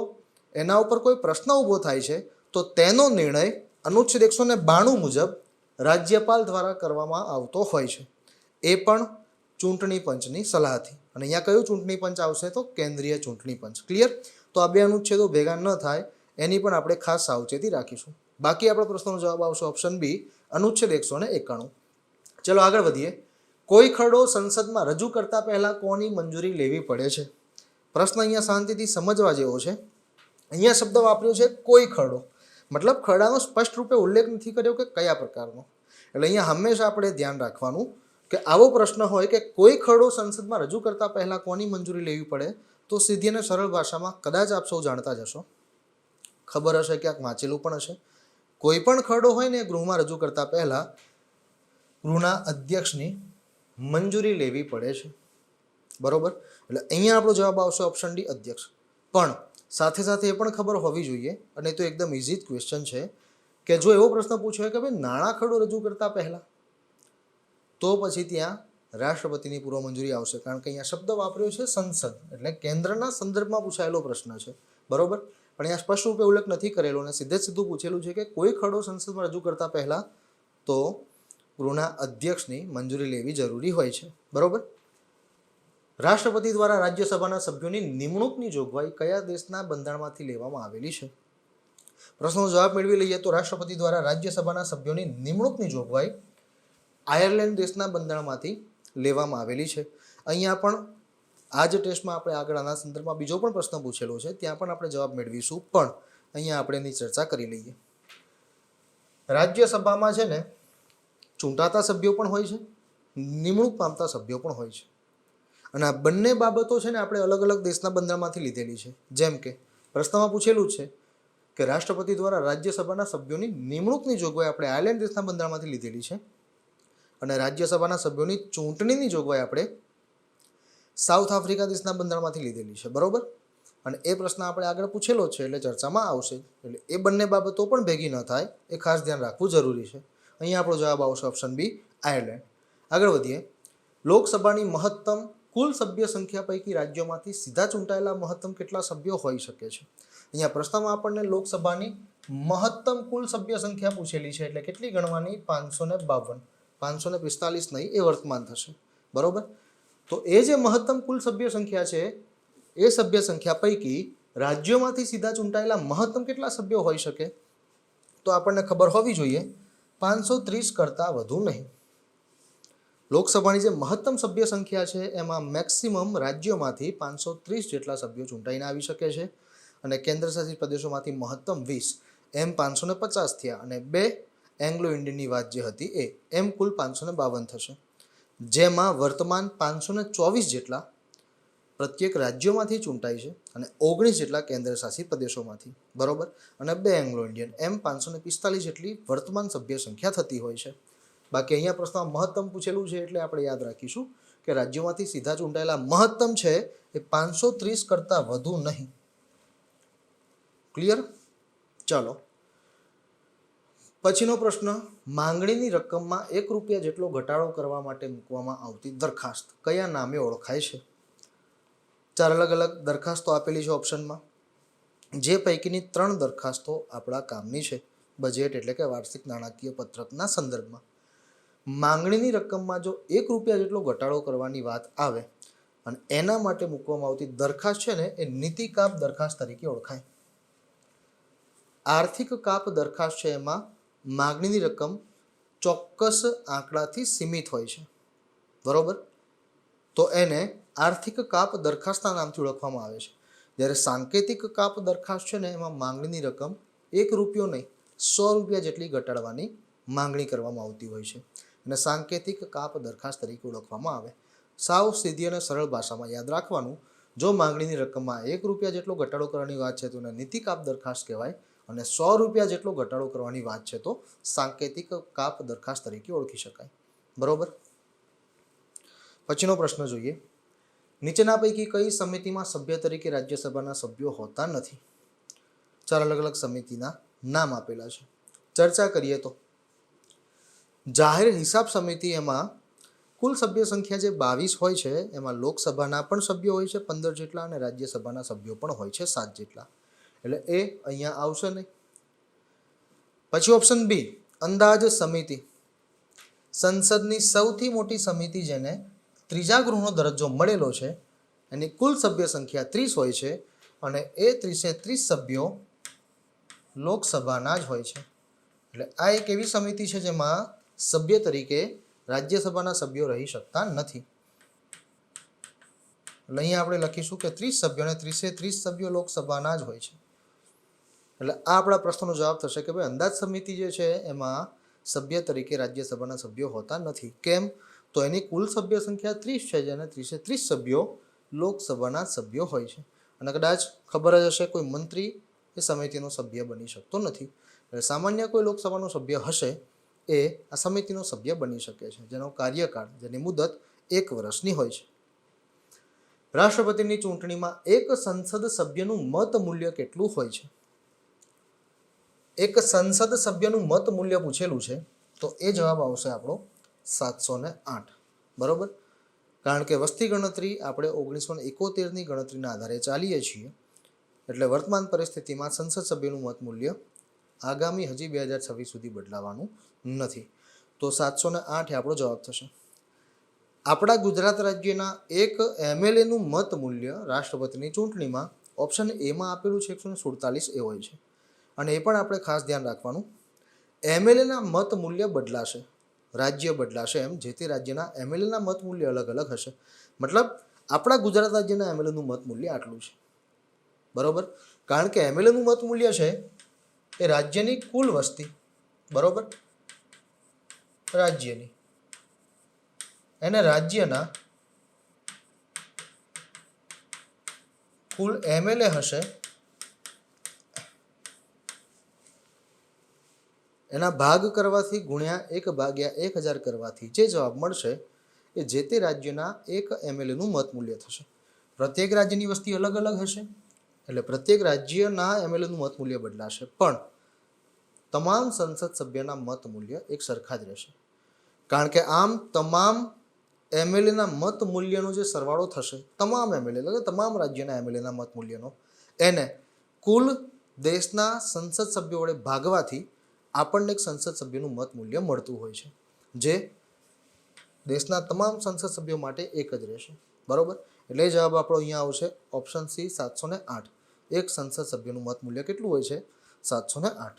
એના ઉપર કોઈ પ્રશ્ન ઊભો થાય છે તો તેનો નિર્ણય અનુચ્છેદ 192 મુજબ રાજ્યપાલ દ્વારા કરવામાં આવતો હોય છે, એ પણ ચૂંટણી પંચની સલાહથી. અને અહીંયા કયું ચૂંટણી પંચ આવશે? તો કેન્દ્રીય ચૂંટણી પંચ. ક્લિયર? તો આ બે અનુચ્છેદો ભેગા ન થાય એની પણ આપણે ખાસ સાવચેતી રાખીશું. બાકી આપણા પ્રશ્નનો જવાબ આવશે ઓપ્શન બી, અનુચ્છેદ 191. ચલો આગળ વધીએ. કોઈ ખરડો સંસદમાં રજૂ કરતા પહેલા કોની મંજૂરી લેવી પડે છે? પ્રશ્ન અહીંયા શાંતિથી સમજવા જેવો છે. અહીંયા શબ્દ વાપર્યો છે કોઈ ખરડો, મતલબ ખરડાનો સ્પષ્ટ રૂપે ઉલ્લેખ નથી કર્યો કે કયા પ્રકારનો. એટલે અહીંયા હંમેશા આપણે ધ્યાન રાખવાનું કે આવો પ્રશ્ન હોય કે કોઈ ખરડો સંસદમાં રજૂ કરતા પહેલા કોની મંજૂરી લેવી પડે, તો સીધી અને સરળ ભાષામાં કદાચ આપ સૌ જાણતા જ હશો, ખબર હશે, ક્યાંક વાંચેલું પણ હશે. કોઈ પણ ખરડો હોય ને ગૃહમાં રજૂ કરતા પહેલા ગૃહના અધ્યક્ષની મંજૂરી લેવી પડે છે. બરોબર, એટલે અહીંયા આપણો જવાબ આવશે ઓપ્શન ડી, અધ્યક્ષ. પણ સાથે સાથે એ પણ ખબર હોવી જોઈએ, અને તો એકદમ ઇઝી ક્વેશ્ચન છે, કે જો એવો પ્રશ્ન પૂછ્યો કે ભાઈ નાણાં ખરડો રજૂ કરતા પહેલા, તો પછી ત્યાં રાષ્ટ્રપતિની પૂર્વ મંજૂરી આવશે, કારણ કે અહીંયા શબ્દ વાપર્યો છે સંસદ, એટલે કેન્દ્રના સંદર્ભમાં પૂછાયેલો પ્રશ્ન છે. બરોબર, પણ અહીંયા સ્પષ્ટ રૂપે ઉલ્લેખ નથી કરેલો, અને સીધું પૂછેલું છે કે કોઈ ખરડો સંસદમાં રજૂ કરતા પહેલા તો ગૃહના અધ્યક્ષની મંજૂરી લેવી જરૂરી હોય છે. બરોબર. રાષ્ટ્રપતિ દ્વારા રાજ્યસભાના સભ્યોની નિમણૂકની જોગવાઈ કયા દેશના બંધારણમાંથી લેવામાં આવેલી છે? પ્રશ્નનો જવાબ મેળવી લઈએ તો રાષ્ટ્રપતિ દ્વારા રાજ્યસભાના સભ્યોની નિમણૂકની જોગવાઈ આયર્લેન્ડ દેશના બંધારણમાંથી લેવામાં આવેલી છે. અહીંયા પણ આ જ ટેસ્ટમાં આપણે આગળ આના સંદર્ભમાં બીજો પણ પ્રશ્ન પૂછેલો છે, ત્યાં પણ આપણે જવાબ મેળવીશું, પણ અહીંયા આપણે એની ચર્ચા કરી લઈએ. રાજ્યસભામાં છે ને ચૂંટાતા સભ્યો પણ હોય છે, નિમણૂક પામતા સભ્યો પણ હોય છે, અને આ બંને બાબતો છે ને આપણે અલગ અલગ દેશના બંધારણમાંથી લીધેલી છે. જેમ કે પ્રશ્નમાં પૂછેલું છે કે રાષ્ટ્રપતિ દ્વારા રાજ્યસભાના સભ્યોની નિમણૂકની જોગવાઈ આપણે આયર્લેન્ડ દેશના બંધારણમાંથી લીધેલી છે, અને રાજ્યસભાના સભ્યોની ચૂંટણીની જોગવાઈ આપણે સાઉથ આફ્રિકા દેશના બંધારણમાંથી લીધેલી છે. બરોબર, અને એ પ્રશ્ન આપણે આગળ પૂછેલો છે એટલે ચર્ચામાં આવશે, એટલે એ બંને બાબતો પણ ભેગી ન થાય એ ખાસ ધ્યાન રાખવું જરૂરી છે. અહીંયા આપણો જવાબ આવશે ઓપ્શન બી, આયર્લેન્ડ. આગળ વધીએ. લોકસભાની મહત્તમ કુલ સભ્ય સંખ્યા પૈકી રાજ્યોમાંથી સીધા ચૂંટાયેલા મહત્તમ કેટલા સભ્યો હોઈ શકે છે? અહીંયા પ્રશ્નમાં આપણને લોકસભાની મહત્તમ કુલ સભ્ય સંખ્યા પૂછેલી છે, એટલે કેટલી ગણવાની? 552, 545 નહીં, એ વર્તમાન થશે. બરોબર, તો એ જે મહત્તમ કુલ સભ્ય સંખ્યા છે, એ સભ્ય સંખ્યા પૈકી રાજ્યોમાંથી સીધા ચૂંટાયેલા મહત્તમ કેટલા સભ્યો હોઈ શકે? તો આપણને ખબર હોવી જોઈએ 530 કરતાં વધુ નહીં. લોકસભાની જે મહત્તમ સભ્ય સંખ્યા છે એમાં મેક્સિમમ રાજ્યોમાંથી 530 જેટલા સભ્યો ચૂંટાઈને આવી શકે છે, અને કેન્દ્રશાસિત પ્રદેશોમાંથી મહત્તમ 20, એમ 550 થયા, અને 2 એંગ્લો ઇન્ડિયનની વાત જે હતી એ, એમ કુલ 552 થશે, જેમાં વર્તમાન 524 જેટલા પ્રત્યેક રાજ્યોમાંથી ચૂંટાય છે, અને 19 જેટલા કેન્દ્રશાસિત પ્રદેશોમાંથી. બરોબર, અને 2 એંગ્લો ઇન્ડિયન, એમ 545 જેટલી વર્તમાન સભ્ય સંખ્યા થતી હોય છે. બાકી અહીંયા પ્રશ્નમાં મહત્તમ પૂછેલું છે, એટલે આપણે યાદ રાખીશું કે રાજ્યોમાંથી સીધા ચૂંટાયેલા મહત્તમ છે એ 530 કરતાં વધુ નહીં. ક્લિયર? ચાલો પછીનો પ્રશ્ન. માંગણીની રકમમાં 1 રૂપિયા જેટલો ઘટાડો કરવા માટે મૂકવામાં આવતી દરખાસ્ત કયા નામે ઓળખાય છે? 4 અલગ અલગ દરખાસ્તો આપેલી છે ઓપ્શનમાં, જે પૈકીની 3 દરખાસ્તો આપણા કામની છે. બજેટ એટલે કે વાર્ષિક નાણાકીય પત્રકના સંદર્ભમાં માંગણીની રકમમાં જો 1 રૂપિયા જેટલો ઘટાડો કરવાની વાત આવે અને એના માટે મૂકવામાં આવતી દરખાસ્ત છે ને, એ નીતિ કાપ દરખાસ્ત તરીકે ઓળખાય. આર્થિક કાપ દરખાસ્ત છે એમાં માગણીની રકમ ચોક્કસ આંકડાથી સીમિત હોય છે. બરોબર, તો એને આર્થિક કાપ દરખાસ્તના નામથી ઓળખવામાં આવે છે. જ્યારે સાંકેતિક કાપ દરખાસ્ત છે ને, એમાં માંગણીની રકમ 1 રૂપિયો નહીં, 100 રૂપિયા જેટલી ઘટાડવાની માંગણી કરવામાં આવતી હોય છે, અને સાંકેતિક કાપ દરખાસ્ત તરીકે ઓળખવામાં આવે. સાવ સીધી અને સરળ ભાષામાં યાદ રાખવાનું, જો માંગણીની રકમમાં 1 રૂપિયા જેટલો ઘટાડો કરવાની વાત છે તો એને નીતિ કાપ દરખાસ્ત કહેવાય, અને 100 રૂપિયા જેટલો ઘટાડો કરવાની વાત છે તો સાંકેતિક કાપ દરખાસ્ત તરીકે ઓળખી શકાય. બરોબર, પછીનો પ્રશ્ન જોઈએ. નીચેના પૈકી કઈ સમિતિમાં સભ્ય તરીકે રાજ્યસભાના સભ્યો હોતા નથી? 4 અલગ અલગ સમિતિના નામ આપેલા છે. ચર્ચા કરીએ તો જાહેર હિસાબ સમિતિ, એમાં કુલ સભ્ય સંખ્યા જે 22 હોય છે, એમાં લોકસભાના પણ સભ્યો હોય છે 15 જેટલા, અને રાજ્યસભાના સભ્યો પણ હોય છે 7 જેટલા, એટલે એ અહીંયા આવશે નહીં. પછી ઓપ્શન બી, અંદાજ સમિતિ, સંસદની સૌથી મોટી સમિતિ જેને ત્રીજા ગૃહનો દરજ્જો મળેલો છે, એની કુલ સભ્ય સંખ્યા 30 હોય છે, અને એ 30 સભ્યો લોકસભાના જ હોય છે. એટલે આ એક એવી સમિતિ છે જેમાં સભ્ય તરીકે રાજ્યસભાના સભ્યો રહી શકતા નથી. એટલે અહીંયા આપણે લખીશું કે 30 સભ્યો, અને 30 સભ્યો લોકસભાના જ હોય છે. એટલે આ આપણા પ્રશ્નનો જવાબ થશે કે ભાઈ અંદાજ સમિતિ જે છે એમાં સભ્ય તરીકે રાજ્યસભાના સભ્યો હોતા નથી. કેમ? તો એની કુલ સભ્ય સંખ્યા 30 છે, જેને 30 સભ્યો લોકસભાના સભ્યો હોય છે. અને કદાચ ખબર જ હશે, કોઈ મંત્રી એ સમિતિનો સભ્ય બની શકતો નથી. એટલે સામાન્ય કોઈ લોકસભાનો સભ્ય હશે એ આ સમિતિનો સભ્ય બની શકે છે, જેનો કાર્યકાળ, જેની મુદત 1 વર્ષની હોય છે. રાષ્ટ્રપતિની ચૂંટણીમાં એક સંસદ સભ્યનું મત મૂલ્ય કેટલું હોય છે? એક સંસદ સભ્યનું મત મૂલ્ય પૂછેલું છે, તો એ જવાબ આવશે આપણો 708. બરોબર, કારણ કે વસ્તી ગણતરી આપણે 1971ની ગણતરીના આધારે ચાલીએ છીએ, એટલે વર્તમાન પરિસ્થિતિમાં સંસદ સભ્યનું મત મૂલ્ય આગામી હજી 2026 સુધી બદલાવાનું નથી. તો 708 એ આપણો જવાબ થશે. આપણા ગુજરાત રાજ્યના એક MLAનું મત મૂલ્ય રાષ્ટ્રપતિની ચૂંટણીમાં ઓપ્શન એમાં આપેલું છે 147 એ હોય છે. અને એ પણ આપણે ખાસ ધ્યાન રાખવાનું, MLAના મત મૂલ્ય બદલાશે, રાજ્ય બદલાશે, એમ જે તે રાજ્યના MLAના મત મૂલ્ય અલગ અલગ હશે. મતલબ આપણા ગુજરાત રાજ્યના MLAનું મત મૂલ્ય આટલું છે. બરોબર, કારણ કે MLAનું મત મૂલ્ય છે એ રાજ્યની કુલ વસ્તી, બરોબર, રાજ્યની, એને રાજ્યના કુલ MLA હશે એના ભાગ કરવાથી ગુણ્યા 1/1000 કરવાથી જે જવાબ મળશે એ જે તે રાજ્યના એક MLAનું મત મૂલ્ય થશે. પ્રત્યેક રાજ્યની વસ્તી અલગ અલગ હશે, એટલે પ્રત્યેક રાજ્યના MLAનું મત મૂલ્ય બદલાશે, પણ તમામ સંસદ સભ્યના મત મૂલ્ય એક સરખા જ રહેશે. કારણ કે આમ તમામ MLAના મત મૂલ્યનો જે સરવાળો થશે, તમામ MLA એટલે કે તમામ રાજ્યના MLAના મત મૂલ્યનો, એને કુલ દેશના સંસદ સભ્યો વડે ભાગવાથી આપણને એક સંસદ સભ્યનું મત મૂલ્ય મળતું હોય છે, જે દેશના તમામ સંસદ સભ્યો માટે એક જ રહેશે. બરોબર, એટલે જવાબ આપણો અહીંયા આવશે ઓપ્શન સી 708. એક સંસદ સભ્યનું મત મૂલ્ય કેટલું હોય છે? 708.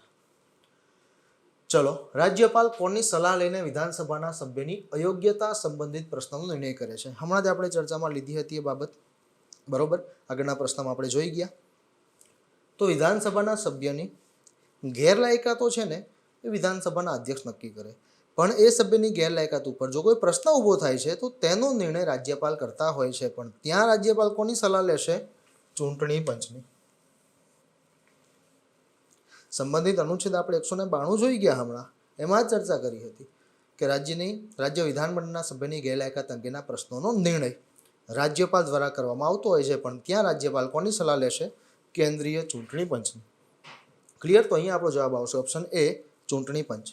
ચલો, રાજ્યપાલ કોની સલાહ લઈને વિધાનસભાના સભ્યની અયોગ્યતા સંબંધિત પ્રશ્નનો નિર્ણય કરે છે? હમણાં જ આપણે ચર્ચામાં લીધી હતી એ બાબત. બરોબર, આગળના પ્રશ્નમાં આપણે જોઈ ગયા. તો વિધાનસભાના સભ્યની ગેરલાયકાતો છે ને એ વિધાનસભાના અધ્યક્ષ નક્કી કરે, પણ એ સભ્યની ગેરલાયકાત ઉપર જો કોઈ પ્રશ્ન ઊભો થાય છે તો તેનો નિર્ણય રાજ્યપાલ કરતા હોય છે. પણ ત્યાં રાજ્યપાલ કોની સલાહ લેશે? ચૂંટણી પંચની. સંબંધિત અનુચ્છેદ આપણે 192 જોઈ ગયા હમણાં, એમાં જ ચર્ચા કરી હતી કે રાજ્ય વિધાનમંડળના સભ્યની ગેરલાયકાત અંગેના પ્રશ્નોનો નિર્ણય રાજ્યપાલ દ્વારા કરવામાં આવતો હોય છે, પણ ત્યાં રાજ્યપાલ કોની સલાહ લેશે? કેન્દ્રીય ચૂંટણી પંચની. ક્લિયર? તો અહીંયા આપણો જવાબ આવશે ઓપ્શન એ, ચૂંટણી પંચ.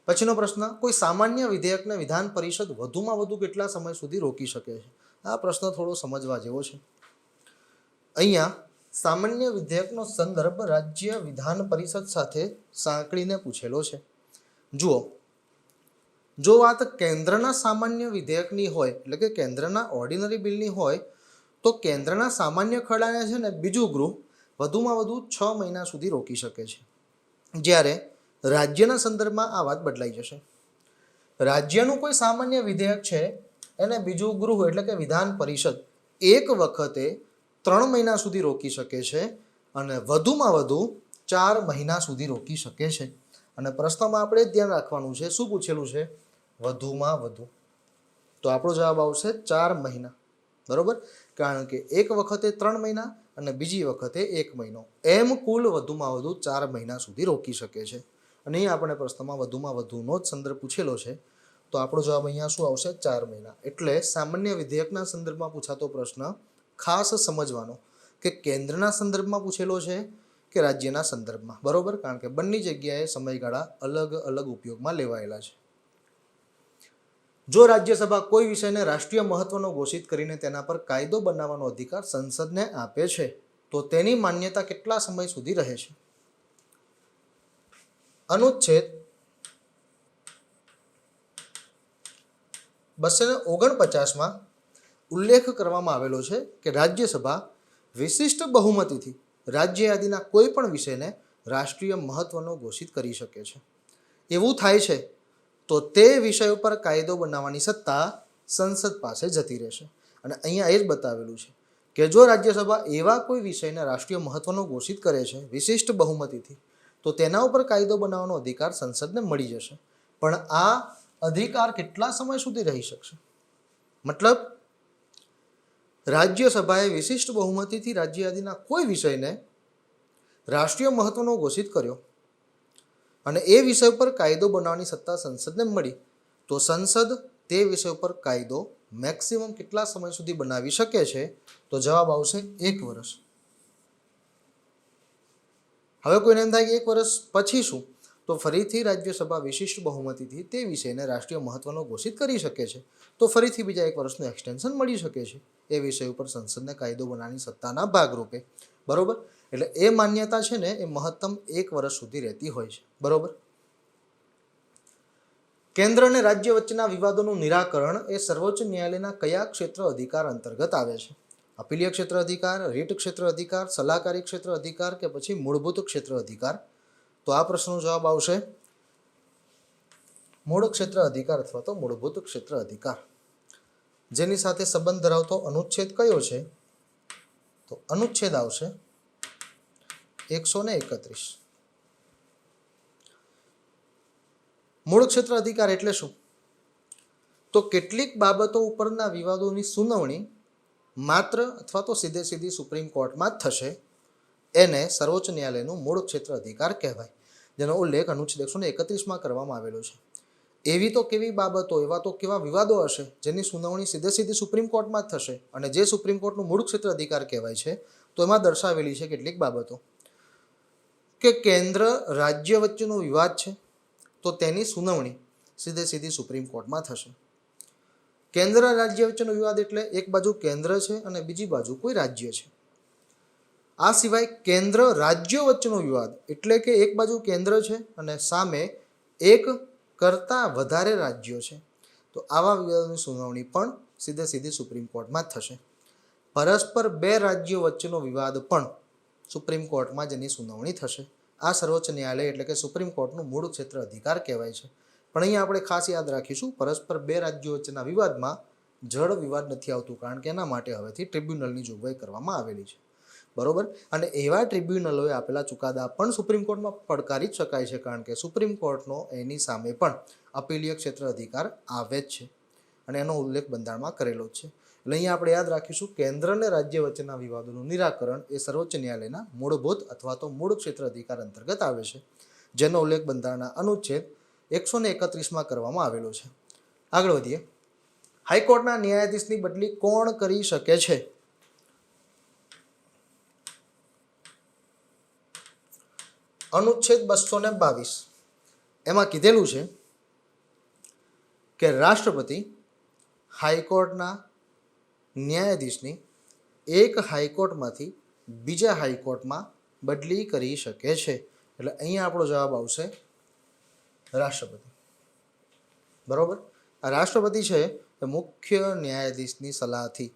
પછીનો પ્રશ્ન, કોઈ સામાન્ય વિધેયકને વિધાન પરિષદ વધુમાં વધુ કેટલા સમય સુધી રોકી શકે છે? આ પ્રશ્ન થોડો સમજવા જેવો છે. અહીંયા સામાન્ય વિધેયકનો સંદર્ભ રાજ્ય વિધાન પરિષદ સાથે સાંકળીને પૂછેલો છે. જુઓ, જો વાત કેન્દ્રના સામાન્ય વિધેયકની હોય, એટલે કે કેન્દ્રના ઓર્ડિનરી બિલની હોય, તો કેન્દ્રના સામાન્ય ખરડાને છે ને બીજું ગૃહ વધુમાં વધુ 6 મહિના સુધી રોકી શકે છે. જ્યારે રાજ્યના સંદર્ભમાં આ વાત બદલાઈ જશે. રાજ્યનું કોઈ સામાન્ય વિધેયક છે એને બીજું ગૃહ એટલે કે વિધાન પરિષદ એક વખતે 3 મહિના સુધી રોકી શકે છે, અને વધુમાં વધુ 4 મહિના સુધી રોકી શકે છે. અને પ્રશ્નમાં આપણે ધ્યાન રાખવાનું છે, શું પૂછેલું છે? વધુમાં વધુ. તો આપણો જવાબ આવશે 4 મહિના. બરોબર, કારણ કે એક વખતે 3 મહિના અને બીજી વખતે 1 મહિનો, એમ કુલ વધુમાં વધુ 4 મહિના સુધી રોકી શકે છે. અને અહીં આપણે પ્રશ્નમાં વધુમાં વધુનો જ સંદર્ભ પૂછેલો છે, તો આપણો જવાબ અહીંયા શું આવશે? 4 મહિના. એટલે સામાન્ય વિધેયકના સંદર્ભમાં પૂછાતો પ્રશ્ન ખાસ સમજવાનો કે કેન્દ્રના સંદર્ભમાં પૂછેલો છે કે રાજ્યના સંદર્ભમાં. બરોબર, કારણ કે બંને જગ્યાએ સમયગાળા અલગ અલગ ઉપયોગમાં લેવાયેલા છે. જો રાજ્યસભા કોઈ વિષયને રાષ્ટ્રીય મહત્વનો ઘોષિત કરીને તેના પર કાયદો બનાવવાનો અધિકાર સંસદને આપે છે, તો તેની માન્યતા કેટલા સમય સુધી રહે છે? અનુચ્છેદ 249માં ઉલ્લેખ કરવામાં આવેલો છે કે રાજ્યસભા વિશિષ્ટ બહુમતીથી રાજ્ય યાદીના કોઈ પણ વિષયને રાષ્ટ્રીય મહત્વનો ઘોષિત કરી શકે છે. એવું થાય છે તો તે વિષય ઉપર કાયદો બનાવવાની સત્તા સંસદ પાસે જતી રહેશે. અને અહીંયા એ જ બતાવેલું છે કે જો રાજ્યસભા એવા કોઈ વિષયને રાષ્ટ્રીય મહત્વનો ઘોષિત કરે છે વિશિષ્ટ બહુમતીથી, તો તેના ઉપર કાયદો બનાવવાનો અધિકાર સંસદને મળી જશે. પણ આ અધિકાર કેટલા સમય સુધી રહી શકશે? મતલબ રાજ્યસભાએ વિશિષ્ટ બહુમતીથી રાજ્ય યાદીના કોઈ વિષયને રાષ્ટ્રીય મહત્વનો ઘોષિત કર્યો અને એ વિષય પર કાયદો બનાવવાની સત્તા સંસદને મળી, તો સંસદ તે વિષય પર કાયદો મેક્સિમમ કેટલા સમય સુધી બનાવી શકે છે? તો જવાબ આવશે 1 વર્ષ. હવે કોઈને એમ થાય કે 1 વર્ષ પછી શું? તો ફરીથી રાજ્યસભા વિશિષ્ટ બહુમતીથી તે વિષયને રાષ્ટ્રીય મહત્વનો ઘોષિત કરી શકે છે, તો ફરીથી બીજા 1 વર્ષનું એક્સટેન્શન મળી શકે છે એ વિષય ઉપર સંસદને કાયદો બનાવવાની સત્તાના ભાગરૂપે. બરોબર, એટલે એ માન્યતા છે ને એ મહત્તમ 1 વર્ષ સુધી રહેતી હોય છે. બરોબર. કેન્દ્ર અને રાજ્ય વચ્ચેના વિવાદોનું નિરાકરણ એ સર્વોચ્ચ ન્યાયાલયના કયા ક્ષેત્ર અધિકાર અંતર્ગત આવે છે? અપીલીય ક્ષેત્ર અધિકાર, રીટ ક્ષેત્ર અધિકાર, સલાહકારી ક્ષેત્ર અધિકાર કે પછી મૂળભૂત ક્ષેત્ર અધિકાર? તો આ પ્રશ્નનો જવાબ આવશે મૂળ ક્ષેત્ર અધિકાર અથવા તો મૂળભૂત ક્ષેત્ર અધિકાર. જેની સાથે સંબંધ ધરાવતો અનુચ્છેદ કયો છે? તો અનુચ્છેદ આવશે 131. મૂળ ક્ષેત્ર અધિકાર એટલે શું? તો કેટલીક બાબતો ઉપરના વિવાદોની સુનાવણી માત્ર અથવા તો સીધી સુપ્રીમ કોર્ટમાં જ થશે, એને સર્વોચ્ચ ન્યાયાલયનું મૂળ ક્ષેત્ર અધિકાર કહેવાય, જેનો ઉલ્લેખ અનુચ્છેદ 131માં કરવામાં આવેલો છે. એવી તો કેવી બાબતો, એવા તો કેવા વિવાદો હશે જેની સુનાવણી સીધી સુપ્રીમ કોર્ટમાં જ થશે અને જે સુપ્રીમ કોર્ટનું મૂળ ક્ષેત્ર અધિકાર કહેવાય છે? તો એમાં દર્શાવેલી છે કેટલીક બાબતો કે કેન્દ્ર રાજ્ય વચ્ચેનો વિવાદ છે તો તેની સુનાવણી સીધી સુપ્રીમ કોર્ટમાં થશે. કેન્દ્ર રાજ્ય વચ્ચેનો વિવાદ એટલે એક બાજુ કેન્દ્ર છે અને બીજી બાજુ કોઈ રાજ્ય છે. આ સિવાય કેન્દ્ર રાજ્યો વચ્ચેનો વિવાદ એટલે કે એક બાજુ કેન્દ્ર છે અને સામે એક કરતાં વધારે રાજ્યો છે, તો આવા વિવાદોની સુનાવણી પણ સીધી સુપ્રીમ કોર્ટમાં જ થશે. પરસ્પર 2 રાજ્યો વચ્ચેનો વિવાદ પણ સુપ્રીમ કોર્ટમાં જેની સુનાવણી થશે. આ સર્વોચ્ચ ન્યાયાલય એટલે કે સુપ્રીમ કોર્ટનું મૂળ ક્ષેત્ર અધિકાર કહેવાય છે. પણ અહીંયા આપણે ખાસ યાદ રાખીશું, પરસ્પર 2 રાજ્યો વચ્ચેના વિવાદમાં જળ વિવાદ નથી આવતું, કારણ કે એના માટે હવેથી ટ્રિબ્યુનલની જોગવાઈ કરવામાં આવેલી છે. બરોબર, અને એવા ટ્રિબ્યુનલોએ આપેલા ચુકાદા પણ સુપ્રીમ કોર્ટમાં પડકારી જ શકાય છે, કારણ કે સુપ્રીમ કોર્ટનો એની સામે પણ અપીલીય ક્ષેત્ર અધિકાર આવે જ છે અને એનો ઉલ્લેખ બંધારણમાં કરેલો જ છે. એટલે અહીંયા આપણે યાદ રાખીશું, કેન્દ્ર અને રાજ્ય વચ્ચેના વિવાદોનું નિરાકરણ એ સર્વોચ્ચ ન્યાયાલયના મૂળભૂત અથવા તો મૂળ ક્ષેત્ર અધિકાર અંતર્ગત આવે છે, જેનો ઉલ્લેખ બંધારણના અનુચ્છેદ 131માં કરવામાં આવેલો છે. આગળ વધીએ. હાઈકોર્ટના ન્યાયાધીશની બદલી કોણ કરી શકે છે? અનુચ્છેદ 222 એમાં કીધેલું છે કે રાષ્ટ્રપતિ હાઈકોર્ટના ન્યાયાધીશની એક હાઈકોર્ટમાંથી બીજા હાઈકોર્ટમાં બદલી કરી શકે છે. એટલે અહીંયા આપણો જવાબ આવશે રાષ્ટ્રપતિ. બરોબર, આ રાષ્ટ્રપતિ છે એ મુખ્ય ન્યાયાધીશની સલાહથી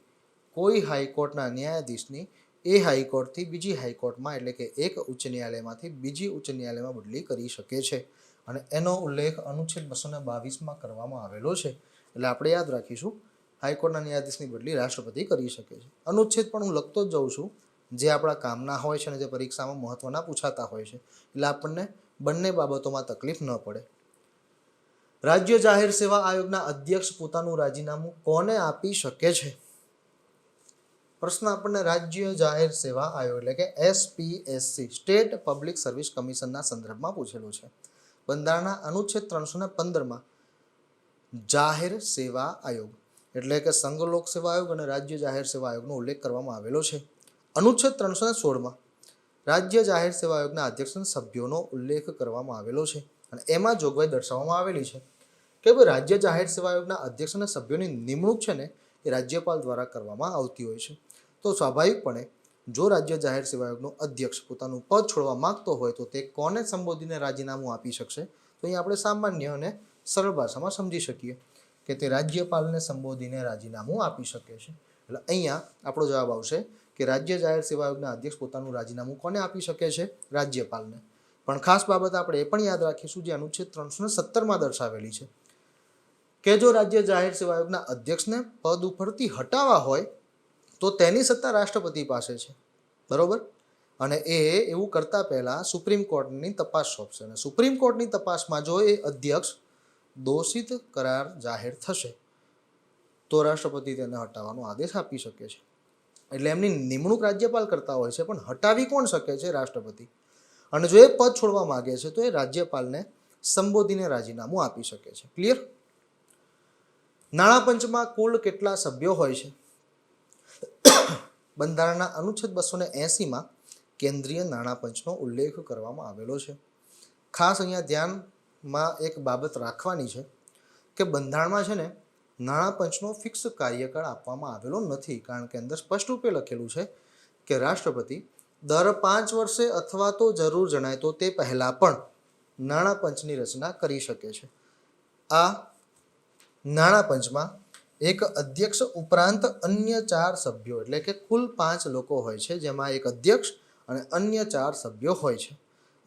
કોઈ હાઈકોર્ટના ન્યાયાધીશની એ હાઈકોર્ટથી બીજી હાઈકોર્ટમાં એટલે કે એક ઉચ્ચ ન્યાયાલયમાંથી બીજી ઉચ્ચ ન્યાયાલયમાં બદલી કરી શકે છે અને એનો ઉલ્લેખ અનુચ્છેદ 222માં કરવામાં આવેલો છે. એટલે આપણે યાદ રાખીશું, હાઈકોર્ટના ન્યાયાધીશની બદલી રાષ્ટ્રપતિ કરી શકે છે. અનુચ્છેદ પણ હું લખતો જ જાઉં છું, જે આપણા કામના હોય છે અને જે પરીક્ષામાં મહત્વના પૂછાતા હોય છે, એટલે આપણને બંને બાબતોમાં તકલીફ ન પડે. રાજ્ય જાહેર સેવા આયોગના અધ્યક્ષ પોતાનું રાજીનામું કોને આપી શકે છે? પ્રશ્ન આપણને રાજ્ય જાહેર સેવા આયોગ એટલે કે SPSC સ્ટેટ પબ્લિક સર્વિસ કમિશનના સંદર્ભમાં પૂછેલું છે. બંધારણના અનુચ્છેદ 315માં જાહેર સેવા આયોગ એટલે કે સંઘ લોક સેવા આયોગ અને રાજ્ય જાહેર સેવા આયોગનો ઉલ્લેખ કરવામાં આવેલો છે. અનુચ્છેદ 316માં રાજ્ય જાહેર સેવા આયોગના અધ્યક્ષ સભ્યોનો ઉલ્લેખ કરવામાં આવેલો છે અને એમાં જોગવાઈ દર્શાવવામાં આવેલી છે કે રાજ્ય જાહેર સેવા આયોગના અધ્યક્ષ અને સભ્યોની નિમણૂક છે ને એ રાજ્યપાલ દ્વારા કરવામાં આવતી હોય છે. તો સ્વાભાવિકપણે જો રાજ્ય જાહેર સેવા આયોગનો અધ્યક્ષ પોતાનું પદ છોડવા માંગતો હોય તો તે કોને સંબોધીને રાજીનામું આપી શકશે? તો અહીં આપણે સામાન્ય અને સરળ ભાષામાં સમજી શકીએ કે તે રાજ્યપાલને સંબોધીને રાજીનામું આપી શકે છે. એટલે અહીંયા આપણો જવાબ આવશે કે રાજ્ય જાહેર સેવા આયોગના અધ્યક્ષ પોતાનું રાજીનામું કોને આપી શકે છે? રાજ્યપાલને. પણ ખાસ બાબત આપણે એ પણ યાદ રાખીશું, જે અનુચ્છેદ 317માં દર્શાવેલી છે કે જો રાજ્ય જાહેર સેવા આયોગના અધ્યક્ષને પદ ઉપરથી હટાવવા હોય તો તેની સત્તા રાષ્ટ્રપતિ પાસે છે. બરોબર, અને એ એવું કરતા પહેલા સુપ્રીમ કોર્ટની તપાસ સોંપશે અને સુપ્રીમ કોર્ટની તપાસમાં જો એ અધ્યક્ષ દોષિત કરાર જાહેર થશે તો રાષ્ટ્રપતિ તેને હટાવવાનો આદેશ આપી શકે છે. એટલે એમની નિમણૂક રાજ્યપાલ કરતા હોય છે, પણ હટાવી કોણ શકે છે? રાષ્ટ્રપતિ. અને જો એ પદ છોડવા માંગે છે તો એ રાજ્યપાલને સંબોધીને રાજીનામું આપી શકે છે. ક્લિયર? નાણાં પંચમાં કુલ કેટલા સભ્યો હોય છે? બંધારણના અનુચ્છેદ 280માં કેન્દ્રીય નાણાં પંચનો ઉલ્લેખ કરવામાં આવેલો છે. ખાસ અહીંયા ધ્યાનમાં એક બાબત રાખવાની છે કે બંધારણમાં છે ને નાણાં પંચનો ફિક્સ કાર્યકાળ આપવામાં આવેલો નથી, કારણ કે અંદર સ્પષ્ટ રૂપે લખેલું છે કે રાષ્ટ્રપતિ દર 5 વર્ષે અથવા તો જરૂર જણાય તો તે પહેલાં પણ નાણાં પંચની રચના કરી શકે છે. આ નાણાં પંચમાં એક અધ્યક્ષ ઉપરાંત અન્ય 4 સભ્યો, એટલે કે કુલ 5 લોકો હોય છે, જેમાં એક અધ્યક્ષ અને અન્ય 4 સભ્યો હોય છે.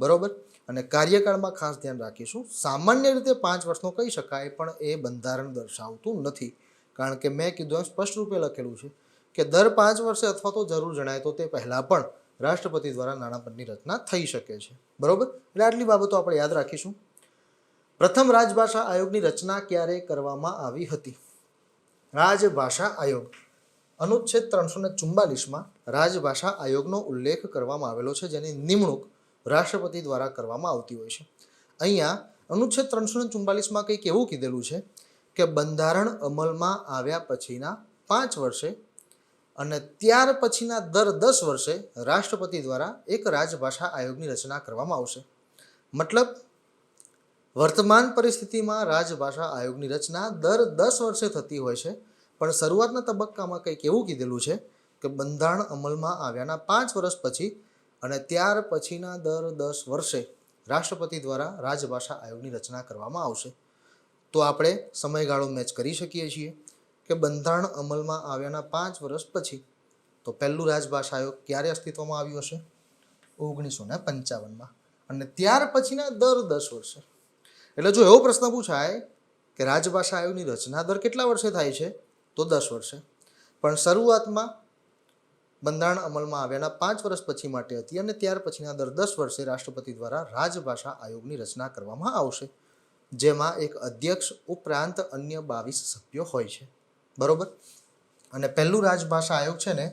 બરોબર? અને કાર્યકાળમાં ખાસ ધ્યાન રાખીશું, સામાન્ય રીતે 5 વર્ષનો કહી શકાય, પણ એ બંધારણ દર્શાવતું નથી, કારણ કે મેં કીધું એમ સ્પષ્ટ રૂપે લખેલું છે કે દર 5 વર્ષે અથવા તો જરૂર જણાય તો તે પહેલાં પણ રાષ્ટ્રપતિ દ્વારા નાણાં પંચની રચના થઈ શકે છે. બરોબર? એટલે આટલી બાબતો આપણે યાદ રાખીશું. પ્રથમ રાજભાષા આયોગની રચના ક્યારે કરવામાં આવી હતી? રાજભાષા આયોગ અનુચ્છેદ 344માં રાજભાષા આયોગનો ઉલ્લેખ કરવામાં આવેલો છે, જેની નિમણૂક રાષ્ટ્રપતિ દ્વારા કરવામાં આવતી હોય છે. અહીંયા અનુચ્છેદ 344માં કંઈક એવું કીધેલું છે કે બંધારણ અમલમાં આવ્યા પછીના 5 વર્ષે અને ત્યાર પછીના દર 10 વર્ષે રાષ્ટ્રપતિ દ્વારા એક રાજભાષા આયોગની રચના કરવામાં આવશે. મતલબ વર્તમાન પરિસ્થિતિમાં રાજભાષા આયોગની રચના દર 10 વર્ષે થતી હોય છે, પણ શરૂઆતના તબક્કામાં કંઈક એવું કીધેલું છે કે બંધારણ અમલમાં આવ્યાના 5 વર્ષ પછી અને ત્યાર પછીના દર 10 વર્ષે રાષ્ટ્રપતિ દ્વારા રાજભાષા આયોગની રચના કરવામાં આવશે. તો આપણે સમયગાળો મેચ કરી શકીએ છીએ કે બંધારણ અમલમાં આવ્યાના 5 વર્ષ પછી તો પહેલું રાજભાષા આયોગ ક્યારે અસ્તિત્વમાં આવ્યું હશે? 1955માં. અને ત્યાર પછીના દર 10 વર્ષે. એટલે જો એવો પ્રશ્ન પૂછાય કે રાજભાષા આયોગની રચના દર કેટલા વર્ષે થાય છે, તો 10 વર્ષે, પણ શરૂઆતમાં બંધારણ અમલમાં આવ્યાના 5 વર્ષ પછી માટે હતી અને ત્યાર પછીના દર 10 વર્ષે રાષ્ટ્રપતિ દ્વારા રાજભાષા આયોગની રચના કરવામાં આવશે, જેમાં એક અધ્યક્ષ ઉપરાંત અન્ય 22 સભ્યો હોય છે. બરોબર? અને પહેલું રાજભાષા આયોગ છે ને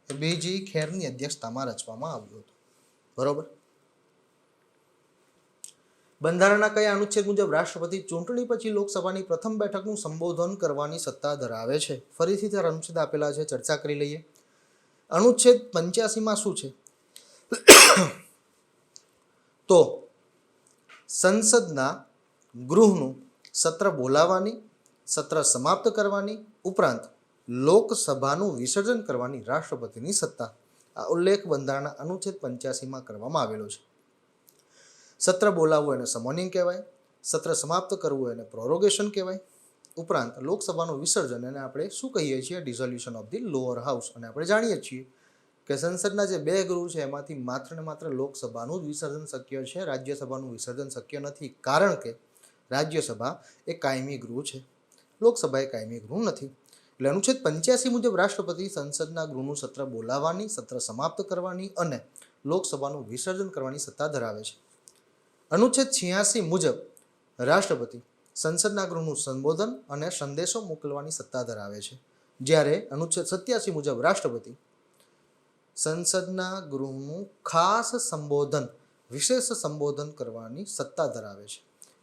બીજી ખેરની અધ્યક્ષતામાં રચવામાં આવ્યું હતું. બરોબર? બંધારણના કયા અનુચ્છેદ મુજબ રાષ્ટ્રપતિ ચૂંટણી પછી લોકસભાની પ્રથમ બેઠકનું સંબોધન કરવાની સત્તા ધરાવે છે? ફરીથી 4 અનુચ્છેદ આપેલા છે, ચર્ચા કરી લઈએ. અનુચ્છેદ 85માં શું છે? તો સંસદના ગૃહનું સત્ર બોલાવવાની, સત્ર સમાપ્ત કરવાની ઉપરાંત લોકસભાનું વિસર્જન કરવાની રાષ્ટ્રપતિની સત્તા. આ ઉલ્લેખ બંધારણના અનુચ્છેદ 85માં કરવામાં આવેલો છે. સત્ર બોલાવવું એને સમોનિંગ કહેવાય, સત્ર સમાપ્ત કરવું એને પ્રોરોગેશન કહેવાય, ઉપરાંત લોકસભાનું વિસર્જન એને આપણે શું કહીએ છીએ? ડિઝોલ્યુશન ઓફ ધી લોઅર હાઉસ. અને આપણે જાણીએ છીએ કે સંસદના જે 2 ગૃહ છે એમાંથી માત્ર ને માત્ર લોકસભાનું જ વિસર્જન શક્ય છે, રાજ્યસભાનું વિસર્જન શક્ય નથી, કારણ કે રાજ્યસભા એ કાયમી ગૃહ છે, લોકસભા એ કાયમી ગૃહ નથી. એટલે અનુચ્છેદ 85 મુજબ રાષ્ટ્રપતિ સંસદના ગૃહનું સત્ર બોલાવવાની, સત્ર સમાપ્ત કરવાની અને લોકસભાનું વિસર્જન કરવાની સત્તા ધરાવે છે. અનુચ્છેદ 86 મુજબ રાષ્ટ્રપતિ સંસદના ગૃહનું સંબોધન અને સંદેશો મોકલવાની સત્તા ધરાવે છે, જ્યારે અનુચ્છેદ 87 મુજબ રાષ્ટ્રપતિ સંસદના ગૃહનું ખાસ સંબોધન, વિશેષ સંબોધન કરવાની સત્તા ધરાવે છે.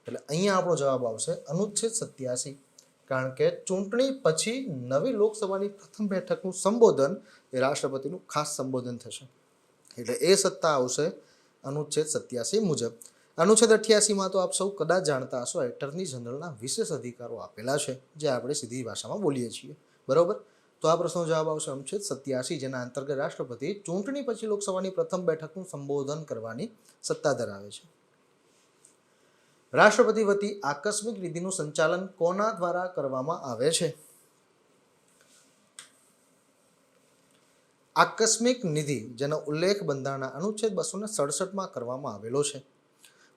એટલે અહીંયા આપણો જવાબ આવશે અનુચ્છેદ 87, કારણ કે ચૂંટણી પછી નવી લોકસભાની પ્રથમ બેઠકનું સંબોધન એ રાષ્ટ્રપતિનું ખાસ સંબોધન થશે, એટલે એ સત્તા આવશે અનુચ્છેદ 87 મુજબ. અનુચ્છેદ 88માં તો આપ સૌ કદાચ જાણતા હશો, એટર્ની જનરલના વિશેષ અધિકારો આપેલા છે, જે આપણે સીધી ભાષામાં બોલીએ છીએ. બરોબર? તો આ પ્રશ્નનો જવાબ આવશે અનુચ્છેદ 87, જેના અંતર્ગત રાષ્ટ્રપતિ ચૂંટણી પછી લોકસભાની પ્રથમ બેઠકનું સંબોધન કરવાની સત્તા ધરાવે છે. રાષ્ટ્રપતિ વતી આકસ્મિક નિધિનું સંચાલન કોના દ્વારા કરવામાં આવે છે? આકસ્મિક નિધિ, જેનો ઉલ્લેખ બંધારણના અનુચ્છેદ 267માં કરવામાં આવેલો છે.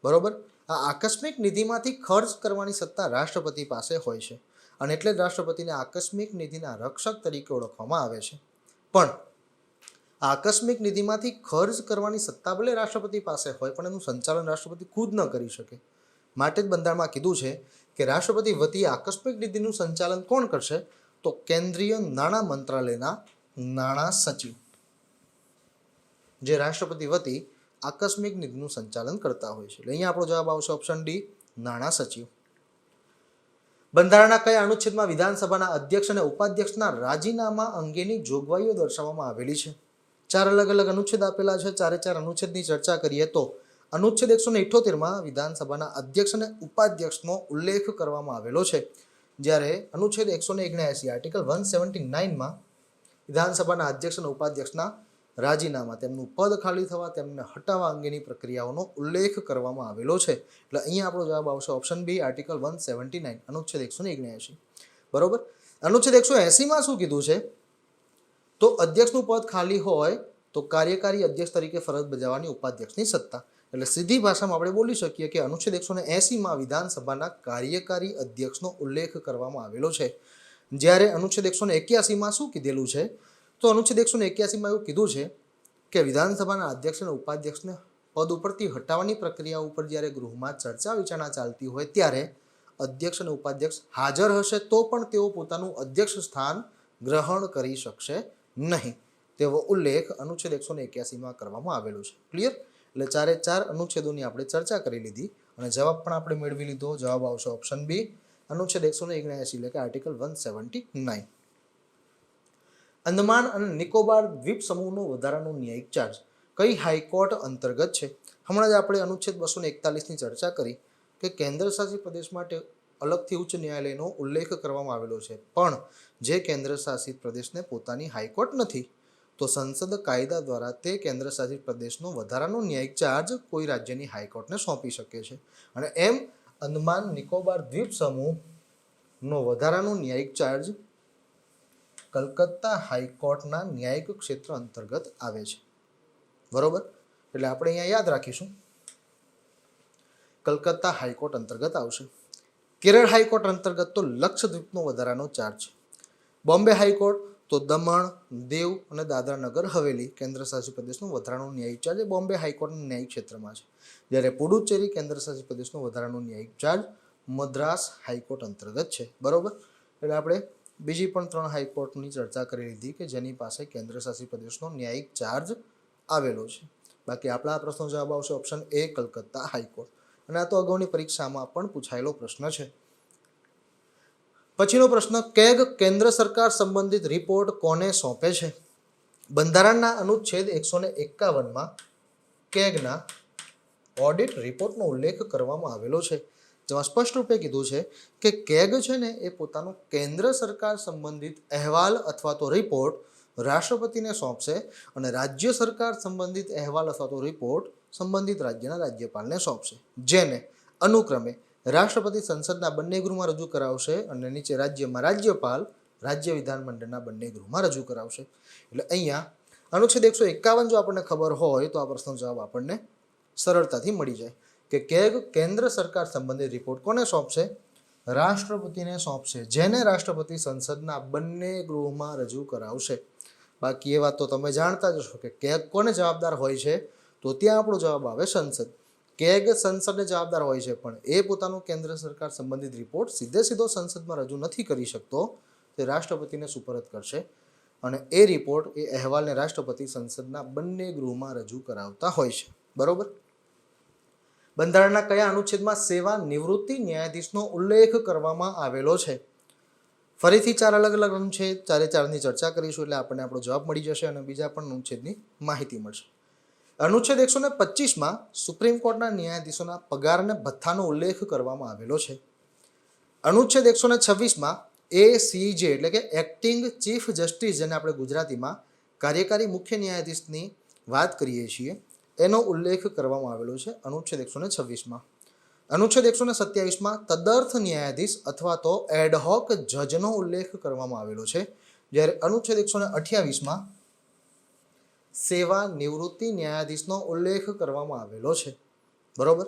બરોબર? આ આકસ્મિક નિધિમાંથી ખર્ચ કરવાની સત્તા રાષ્ટ્રપતિ પાસે હોય છે, અને એટલે જ રાષ્ટ્રપતિને આકસ્મિક નિધિના રક્ષક તરીકે ઓળખવામાં આવે છે. પણ આકસ્મિક નિધિમાંથી ખર્ચ કરવાની સત્તા ભલે રાષ્ટ્રપતિ પાસે હોય પણ એનું સંચાલન રાષ્ટ્રપતિ ખુદ ન કરી શકે. માટે જ બંધારણમાં કીધું છે કે રાષ્ટ્રપતિ વતી આકસ્મિક નિધિનું સંચાલન કોણ કરશે? તો કેન્દ્રીય નાણાં મંત્રાલયના નાણાં સચિવ, જે રાષ્ટ્રપતિ વતી આકસ્મિક નિધિનું સંચાલન કરતા હોય છે. એટલે અહીંયા આપણો જવાબ આવશે ઓપ્શન ડી, નાણાં સચિવ. બંધારણના કયા અનુચ્છેદમાં વિધાનસભાના અધ્યક્ષ અને ઉપાધ્યક્ષના રાજીનામા અંગેની જોગવાઈઓ દર્શાવવામાં આવેલી છે? 4 અલગ અલગ અનુચ્છેદ આપેલા છે. 4 અનુચ્છેદની ચર્ચા કરીએ તો અનુચ્છેદ 178માં વિધાનસભાના અધ્યક્ષ અને ઉપાધ્યક્ષનો ઉલ્લેખ કરવામાં આવેલો છે, જ્યારે અનુચ્છેદ 179 આર્ટિકલ 179માં વિધાનસભાના અધ્યક્ષ અને ઉપાધ્યક્ષના રાજીનામા, તેમનું પદ ખાલી થવા, તેમને હટાવવા અંગેની પ્રક્રિયાઓનો ઉલ્લેખ કરવામાં આવેલો છે. એટલે અહીંયા આપણો જવાબ આવશે ઓપ્શન બી, આર્ટિકલ 179, અનુચ્છેદ 179. બરોબર. અનુચ્છેદ 180માં શું કીધું છે? તો અધ્યક્ષનું પદ ખાલી હોય તો કાર્યકારી અધ્યક્ષ તરીકે ફરજ બજાવવાની ઉપાધ્યક્ષની સત્તા. એટલે સીધી ભાષામાં આપણે બોલી શકીએ કે અનુચ્છેદ 180માં વિધાનસભાના કાર્યકારી અધ્યક્ષનો ઉલ્લેખ કરવામાં આવેલો છે, જ્યારે અનુચ્છેદ 181માં શું કીધેલું છે? તો અનુચ્છેદ 181માં એવું કીધું છે કે વિધાનસભાના અધ્યક્ષ અને ઉપાધ્યક્ષને પદ ઉપરથી હટાવવાની પ્રક્રિયા ઉપર જ્યારે ગૃહમાં ચર્ચા વિચારણા ચાલતી હોય ત્યારે અધ્યક્ષ અને ઉપાધ્યક્ષ હાજર હશે તો પણ તેઓ પોતાનું અધ્યક્ષ સ્થાન ગ્રહણ કરી શકશે નહીં, તેવો ઉલ્લેખ અનુચ્છેદ 181માં કરવામાં આવેલો છે. ક્લિયર? એટલે 4 અનુચ્છેદોની આપણે ચર્ચા કરી લીધી અને જવાબ પણ આપણે મેળવી લીધો. જવાબ આવશે ઓપ્શન બી, અનુચ્છેદ 179 એટલે કે આર્ટિકલ 179. અંદમાન અને નિકોબાર દ્વીપ સમૂહનો વધારાનો ન્યાયિક ચાર્જ કઈ હાઈકોર્ટ અંતર્ગત છે? હમણાં જ આપણે અનુચ્છેદ 241ની ચર્ચા કરી કે કેન્દ્ર શાસિત પ્રદેશ માટે અલગથી ઉચ્ચ ન્યાયાલયનો ઉલ્લેખ કરવામાં આવેલો છે, પણ જે કેન્દ્ર શાસિત પ્રદેશને પોતાની હાઈકોર્ટ નથી તો સંસદ કાયદા દ્વારા તે કેન્દ્ર શાસિત પ્રદેશનો વધારાનો ન્યાયિક ચાર્જ કોઈ રાજ્યની હાઈકોર્ટને સોંપી શકે છે. અને એમ અંદમાન નિકોબાર દ્વીપ સમૂહનો વધારાનો ન્યાયિક ચાર્જ કલકત્તા હાઈકોર્ટના ન્યાયિક ક્ષેત્ર અંતર્ગત આવે છે. બરોબર. એટલે આપણે અહીંયા યાદ રાખીશું, કલકત્તા હાઈકોર્ટ અંતર્ગત આવશે. કેરળ હાઈકોર્ટ અંતર્ગત તો લક્ષદ્વીપનો વધારાનો ચાર્જ છે. બોમ્બે હાઈકોર્ટ તો દમણ, દીવ અને દાદરા નગર હવેલી કેન્દ્ર શાસિત પ્રદેશનો વધારાનો ન્યાયિક ચાર્જ એ બોમ્બે હાઈકોર્ટના ન્યાયિક ક્ષેત્રમાં છે, જ્યારે પુડુચેરી કેન્દ્ર શાસિત પ્રદેશનો વધારાનો ન્યાયિક ચાર્જ મદ્રાસ હાઈકોર્ટ અંતર્ગત છે. બરોબર. એટલે આપણે બીજી પણ 3 હાઈકોર્ટની ચર્ચા કરી લીધી કે જેની પાસે કેન્દ્ર શાસિત પ્રદેશનો ન્યાયિક ચાર્જ આવેલો છે. બાકી આપણા આ પ્રશ્નનો જવાબ આવશે ઓપ્શન એ, કલકત્તા હાઈકોર્ટ. અને આ તો અગાઉની પરીક્ષામાં પણ પૂછાયેલો પ્રશ્ન છે. પછીનો પ્રશ્ન, કેગ કેન્દ્ર સરકાર સંબંધિત રિપોર્ટ કોને સોંપે છે? બંધારણના અનુચ્છેદ 151માં કેગના ઓડિટ રિપોર્ટનો ઉલ્લેખ કરવામાં આવેલો છે, જેમાં સ્પષ્ટ રૂપે કીધું છે કે કેગ છે ને એ પોતાનો કેન્દ્ર સરકાર સંબંધિત અહેવાલ અથવા તો રિપોર્ટ રાષ્ટ્રપતિને સોંપશે અને રાજ્ય સરકાર સંબંધિત અહેવાલ અથવા તો રિપોર્ટ સંબંધિત રાજ્યના રાજ્યપાલને સોંપશે, જેને અનુક્રમે રાષ્ટ્રપતિ સંસદના બંને ગૃહમાં રજૂ કરાવશે અને નીચે રાજ્યમાં રાજ્યપાલ રાજ્ય વિધાનમંડળના બંને ગૃહમાં રજૂ કરાવશે. એટલે અહીંયા અનુચ્છેદ 151 જો આપણને ખબર હોય તો આ પ્રશ્નનો જવાબ આપણને સરળતાથી મળી જાય કે કેગ કેન્દ્ર સરકાર સંબંધિત રિપોર્ટ કોને સોંપશે? રાષ્ટ્રપતિને સોંપશે, જેને રાષ્ટ્રપતિ સંસદના બંને ગૃહમાં રજૂ કરાવશે. બાકી એ વાત તો તમે જાણતા જ હશો કે કેગ કોને જવાબદાર હોય છે? તો ત્યાં આપણો જવાબ આવે સંસદ. કેગ સંસદને જવાબદાર હોય છે, પણ એ પોતાનો કેન્દ્ર સરકાર સંબંધિત રિપોર્ટ સીધો સંસદમાં રજૂ નથી કરી શકતો, તે રાષ્ટ્રપતિને સુપરત કરશે અને એ રિપોર્ટ એ અહેવાલને રાષ્ટ્રપતિ સંસદના બંને ગૃહમાં રજૂ કરાવતા હોય છે. બરોબર. બંધારણના કયા અનુચ્છેદમાં સેવા નિવૃત્તિ ન્યાયાધીશનો ઉલ્લેખ કરવામાં આવેલો છે? ફરીથી 4 અલગ અલગ અનુચ્છેદ, 4ની ચર્ચા કરીશું એટલે આપણને આપણો જવાબ મળી જશે અને બીજા પણ અનુચ્છેદની માહિતી મળશે. અનુચ્છેદ 125માં સુપ્રીમ કોર્ટના ન્યાયાધીશોના પગાર અને ભથ્થાનો ઉલ્લેખ કરવામાં આવેલો છે. અનુચ્છેદ 126માં ACJ એટલે કે એક્ટિંગ ચીફ જસ્ટિસ, જેને આપણે ગુજરાતીમાં કાર્યકારી મુખ્ય ન્યાયાધીશની વાત કરીએ છીએ, એનો ઉલ્લેખ કરવામાં આવેલો છે અનુચ્છેદ 126માં. અનુચ્છેદ 127માં તદર્થ ન્યાયાધીશ અથવા તો એડહોક જજનો ઉલ્લેખ કરવામાં આવેલો છે, જ્યારે અનુચ્છેદ 128માં સેવા નિવૃત્તિ ન્યાયાધીશનો ઉલ્લેખ કરવામાં આવેલો છે. બરોબર.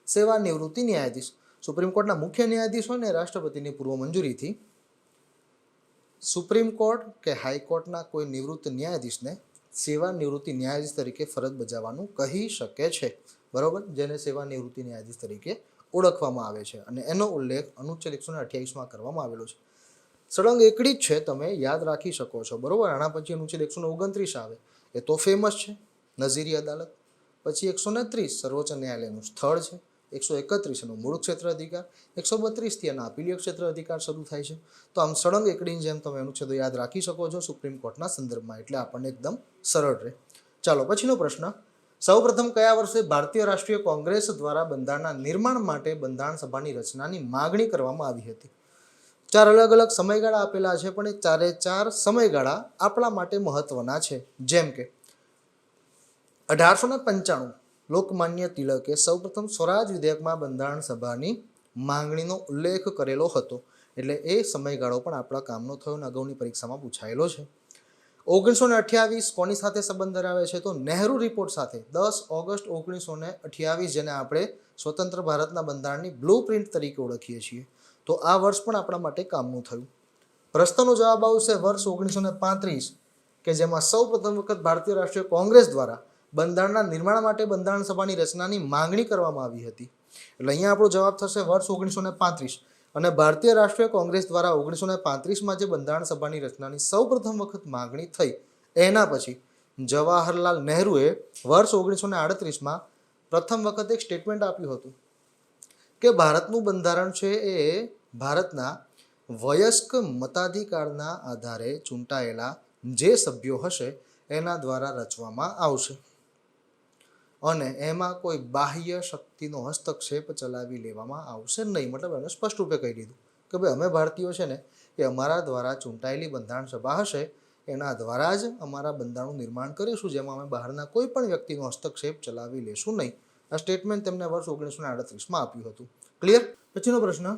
સેવા નિવૃત્તિ ન્યાયાધીશ સુપ્રીમ કોર્ટના મુખ્ય ન્યાયાધીશ હોય ને રાષ્ટ્રપતિની પૂર્વ મંજૂરીથી સુપ્રીમ કોર્ટ કે હાઈકોર્ટના કોઈ નિવૃત્ત ન્યાયાધીશને સેવાનિવૃત્તિ ન્યાયાધીશ તરીકે ફરજ બજાવવાનું કહી શકે છે, બરોબર, જેને સેવાનિવૃત્તિ ન્યાયાધીશ તરીકે ઓળખવામાં આવે છે અને એનો ઉલ્લેખ અનુચ્છેદ 128માં કરવામાં આવેલો છે. સળંગ એકડી જ છે, તમે યાદ રાખી શકો છો, બરોબર. આના પછી અનુચ્છેદ 129 આવે, એ તો ફેમસ છે, નઝીરી અદાલત. પછી 130 સર્વોચ્ચ ન્યાયાલયનું સ્થળ છે, 131 એનો મૂળ ક્ષેત્ર અધિકાર, 132 એના અપીલીય ક્ષેત્ર અધિકાર શરૂ થાય છે. તો આમ સળંગ એકડીની જેમ તમે અનુચ્છેદો યાદ રાખી શકો છો સુપ્રીમ કોર્ટના સંદર્ભમાં, એટલે આપણને એકદમ સરળ રહે. ચાલો પછીનો પ્રશ્ન. સૌપ્રથમ કયા વર્ષે ભારતીય રાષ્ટ્રીય કોંગ્રેસ દ્વારા બંધારણના નિર્માણ માટે બંધારણ સભાની રચનાની માગણી કરવામાં આવી હતી? 4 અલગ અલગ સમયગાળા આપેલા છે, પણ એ 4 સમયગાળા આપણા માટે મહત્વના છે. જેમ કે 1895 લોકમાન્ય તિલકે સૌપ્રથમ સ્વરાજ વિધેયકમાં બંધારણ સભાની માંગણીનો ઉલ્લેખ કરેલો હતો, એટલે એ સમયગાળો પણ આપણા કામનો થયો અને અગાઉની પરીક્ષામાં પૂછાયેલો છે. 1928 કોની સાથે સંબંધ ધરાવે છે? તો નહેરુ રિપોર્ટ સાથે. 10 ઓગસ્ટ 1928, જેને આપણે સ્વતંત્ર ભારતના બંધારણની બ્લુ પ્રિન્ટ તરીકે ઓળખીએ છીએ, તો આ વર્ષ પણ આપણા માટે કામનું થયું. પ્રશ્નનો જવાબ આવશે વર્ષ 1935, કે જેમાં સૌ પ્રથમ વખત ભારતીય રાષ્ટ્રીય કોંગ્રેસ દ્વારા બંધારણના નિર્માણ માટે બંધારણ સભાની રચનાની માંગણી કરવામાં આવી હતી. એટલે અહીંયા આપણો જવાબ થશે વર્ષ 1935. અને ભારતીય રાષ્ટ્રીય કોંગ્રેસ દ્વારા 1935માં જે બંધારણ સભાની રચનાની સૌ પ્રથમ વખત માંગણી થઈ, એના પછી જવાહરલાલ નહેરુએ વર્ષ 1938માં પ્રથમ વખત એક સ્ટેટમેન્ટ આપ્યું હતું કે ભારતનું બંધારણ છે એ ભારતના વયસ્ક મતાધિકારના આધારે ચૂંટાયેલા જે સભ્યો હશે એના દ્વારા રચવામાં આવશે અને એમાં કોઈ બાહ્ય શક્તિનો હસ્તક્ષેપ ચલાવી લેવામાં આવશે નહીં. મતલબ એને સ્પષ્ટ રૂપે કહી દીધું કે ભાઈ અમે ભારતીયો છે ને એ અમારા દ્વારા ચૂંટાયેલી બંધારણ સભા હશે એના દ્વારા જ અમારા બંધારણનું નિર્માણ કરીશું, જેમાં અમે બહારના કોઈ પણ વ્યક્તિનો હસ્તક્ષેપ ચલાવી લેશું નહીં. આ સ્ટેટમેન્ટ તેમને વર્ષ 1938માં આપ્યું હતું. ક્લિયર? પછીનો પ્રશ્ન.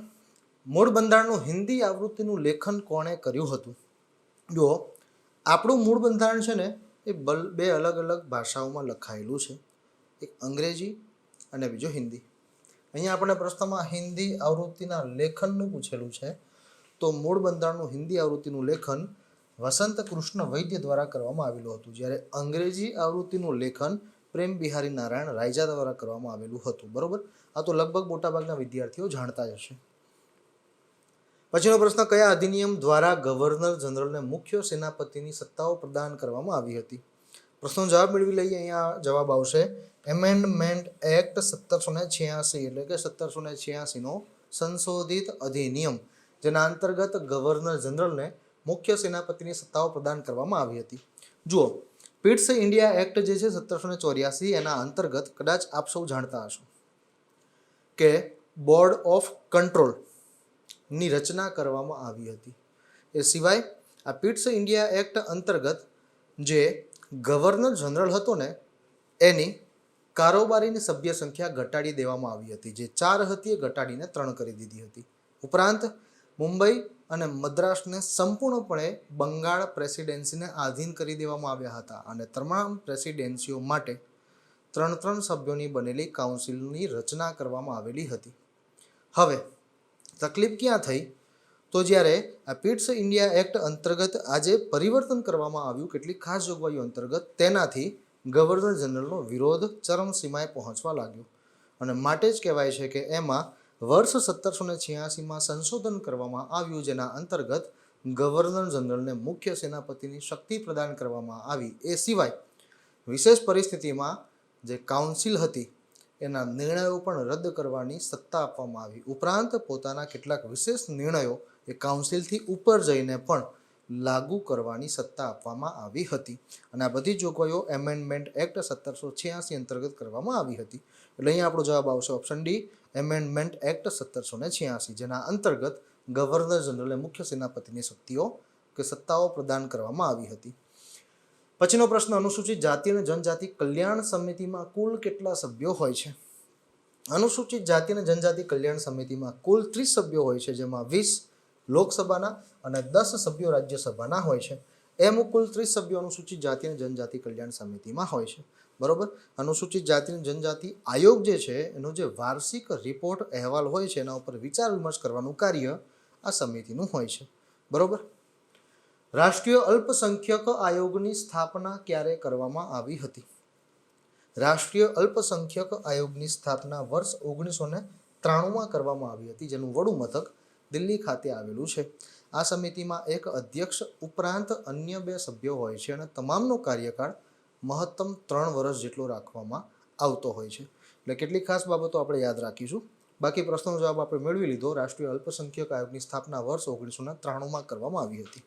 મૂળ બંધારણનું હિન્દી આવૃત્તિનું લેખન કોણે કર્યું હતું? જુઓ, આપણું મૂળ બંધારણ છે ને એ 2 અલગ અલગ ભાષાઓમાં લખાયેલું છે, એક અંગ્રેજી અને બીજો હિન્દી. અહીંયા આપણે પ્રશ્નમાં હિન્દી આવૃત્તિના લેખનનું પૂછેલું છે, તો મૂળ બંધારણનું હિન્દી આવૃત્તિનું લેખન વસંત કૃષ્ણ વૈદ્ય દ્વારા કરવામાં આવેલું હતું, જ્યારે અંગ્રેજી આવૃત્તિનું લેખન પ્રેમ બિહારી નારાયણ રાયજા દ્વારા કરવામાં આવેલું હતું, બરોબર. આ તો લગભગ મોટાભાગના વિદ્યાર્થીઓ જાણતા જ હશે. પછીનો પ્રશ્ન. કયા અધિનિયમ દ્વારા ગવર્નર જનરલને મુખ્ય સેનાપતિની સત્તાઓ પ્રદાન કરવામાં આવી હતી? પ્રશ્નનો જવાબ મેળવી લઈએ. અહીંયા જવાબ આવશે એમેન્ડમેન્ટ એક્ટ 1786, એટલે કે 1786નો સંશોધિત અધિનિયમ, જેના અંતર્ગત ગવર્નર જનરલને મુખ્ય સેનાપતિની સત્તાઓ પ્રદાન કરવામાં આવી હતી. જુઓ, પિટ્સ ઇન્ડિયા એક્ટ જે છે 1784, એના અંતર્ગત કદાચ આપ સૌ જાણતા હશો કે બોર્ડ ઓફ કંટ્રોલની રચના કરવામાં આવી હતી. એ સિવાય આ પિટ્સ ઇન્ડિયા એક્ટ અંતર્ગત જે ગવર્નર જનરલ હતો ને એની કારોબારીની સભ્ય સંખ્યા ઘટાડી દેવામાં આવી હતી, જે 4 હતી એ ઘટાડીને 3 કરી દીધી હતી. ઉપરાંત મુંબઈ અને મદ્રાસને સંપૂર્ણપણે બંગાળ પ્રેસિડેન્સીને આધીન કરી દેવામાં આવ્યા હતા અને તમામ પ્રેસિડેન્સીઓ માટે 3 સભ્યોની બનેલી કાઉન્સિલની રચના કરવામાં આવેલી હતી. હવે તકલીફ ક્યાં થઈ? તો જ્યારે આ પિટ્સ ઇન્ડિયા એક્ટ અંતર્ગત આજે પરિવર્તન કરવામાં આવ્યું કેટલીક ખાસ જોગવાઈઓ અંતર્ગત, તેનાથી ગવર્નર જનરલનો વિરોધ ચરમસીમાએ પહોંચવા લાગ્યો અને માટે જ કહેવાય છે કે એમાં વર્ષ 1786માં સંશોધન કરવામાં આવ્યું, જેના અંતર્ગત ગવર્નર જનરલને મુખ્ય સેનાપતિની શક્તિ પ્રદાન કરવામાં આવી. એ સિવાય વિશેષ પરિસ્થિતિમાં જે કાઉન્સિલ હતી એના નિર્ણયો પણ રદ કરવાની સત્તા આપવામાં આવી. ઉપરાંત પોતાના કેટલાક વિશેષ નિર્ણયો એ કાઉન્સિલથી ઉપર જઈને પણ લાગુ કરવાની સત્તા આપવામાં આવી હતી. અને આ બધી જોગવાઈઓ એમેન્ડમેન્ટ એક્ટ 1786 અંતર્ગત કરવામાં આવી હતી. એટલે અહીંયા આપણો જવાબ આવશે ઓપ્શન ડી, એમેન્ડમેન્ટ એક્ટ 1786, જેના અંતર્ગત ગવર્નર જનરલને મુખ્ય સેનાપતિની શક્તિઓ કે સત્તાઓ પ્રદાન કરવામાં આવી હતી. પછીનો પ્રશ્ન. અનુસૂચિત જાતિ અને જનજાતિ કલ્યાણ સમિતિમાં કુલ કેટલા સભ્યો હોય છે? અનુસૂચિત જાતિ અને જનજાતિ કલ્યાણ સમિતિમાં કુલ 30 સભ્યો હોય છે, જેમાં 20 લોકસભાના અને 10 સભ્યો રાજ્યસભાના હોય છે. એમ કુલ 30 સભ્યો અનુસૂચિત જાતિ અને જનજાતિ કલ્યાણ સમિતિમાં હોય છે, બરોબર. અનુસૂચિત જાતિ અને જનજાતિ આયોગ જે છે એનો જે વાર્ષિક રિપોર્ટ અહેવાલ હોય છે એના ઉપર વિચાર વિમર્શ કરવાનું કાર્ય આ સમિતિનું હોય છે, બરોબર. રાષ્ટ્રીય અલ્પસંખ્યક આયોગની સ્થાપના ક્યારે કરવામાં આવી હતી? રાષ્ટ્રીય અલ્પસંખ્યક આયોગની સ્થાપના વર્ષ 1993માં કરવામાં આવી હતી, જેનું વડું મથક દિલ્હી ખાતે આવેલું છે. આ સમિતિમાં એક અધ્યક્ષ ઉપરાંત અન્ય 2 સભ્યો હોય છે અને તમામનો કાર્યકાળ મહત્તમ 3 વર્ષ જેટલો રાખવામાં આવતો હોય છે. એટલે કેટલીક ખાસ બાબતો આપણે યાદ રાખીશું. બાકી પ્રશ્નનો જવાબ આપણે મેળવી લીધો. રાષ્ટ્રીય અલ્પસંખ્યક આયોગની સ્થાપના વર્ષ 1993માં કરવામાં આવી હતી.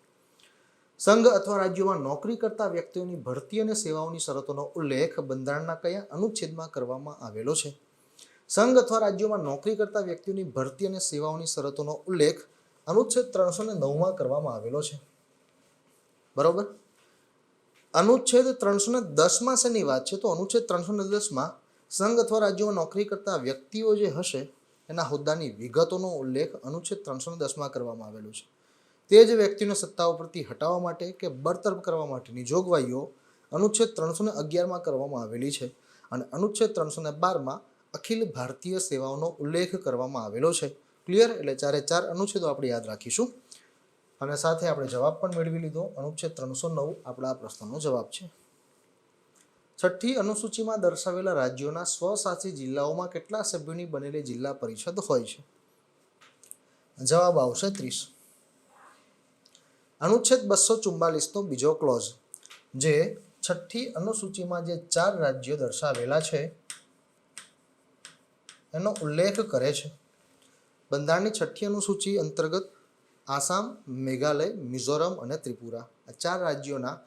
સંઘ અથવા રાજ્યોમાં નોકરી કરતા વ્યક્તિઓની ભરતી અને સેવાઓની શરતોનો ઉલ્લેખ બંધારણના કયા અનુચ્છેદમાં કરવામાં આવેલો છે? સંઘ અથવા રાજ્યોમાં નોકરી કરતા વ્યક્તિઓની ભરતી અને સેવાઓની શરતોનો ઉલ્લેખ અનુચ્છેદ 309માં કરવામાં આવેલો છે. બરોબર. અનુચ્છેદ 310માં શેની વાત છે? તો અનુચ્છેદ 310માં સંઘ અથવા રાજ્યોમાં નોકરી કરતા વ્યક્તિઓ જે હશે એના હોદ્દાની વિગતોનો ઉલ્લેખ અનુચ્છેદ 310માં કરવામાં આવેલો છે. તે જ વ્યક્તિને સત્તાઓ પરથી હટાવવા માટે કે બરતરફ કરવા માટેની જોગવાઈઓ અનુચ્છેદ 311માં કરવામાં આવેલી છે અને અનુચ્છેદ 312માં અખિલ ભારતીય સેવાઓનો ઉલ્લેખ કરવામાં આવેલો છે. ક્લિયર? એટલે 4 અનુચ્છેદો આપણે યાદ રાખીશું અને સાથે આપણે જવાબ પણ મેળવી લીધો. અનુચ્છેદ 309 આપણા આ પ્રશ્નનો જવાબ છે. 6ઠ્ઠી અનુસૂચિમાં દર્શાવેલા રાજ્યોના સ્વશાસિત જિલ્લાઓમાં કેટલા સભ્યોની બનેલી જિલ્લા પરિષદ હોય છે? જવાબ આવશે 30. અનુચ્છેદ 244નો બીજો ક્લોઝ જે 6ઠ્ઠી અનુસૂચિમાં જે 4 રાજ્યો દર્શાવેલા છે એનો ઉલ્લેખ કરે છે. બંધારણની 6ઠ્ઠી અનુસૂચિ અંતર્ગત આસામ, મેઘાલય, મિઝોરમ અને ત્રિપુરા આ 4 રાજ્યોના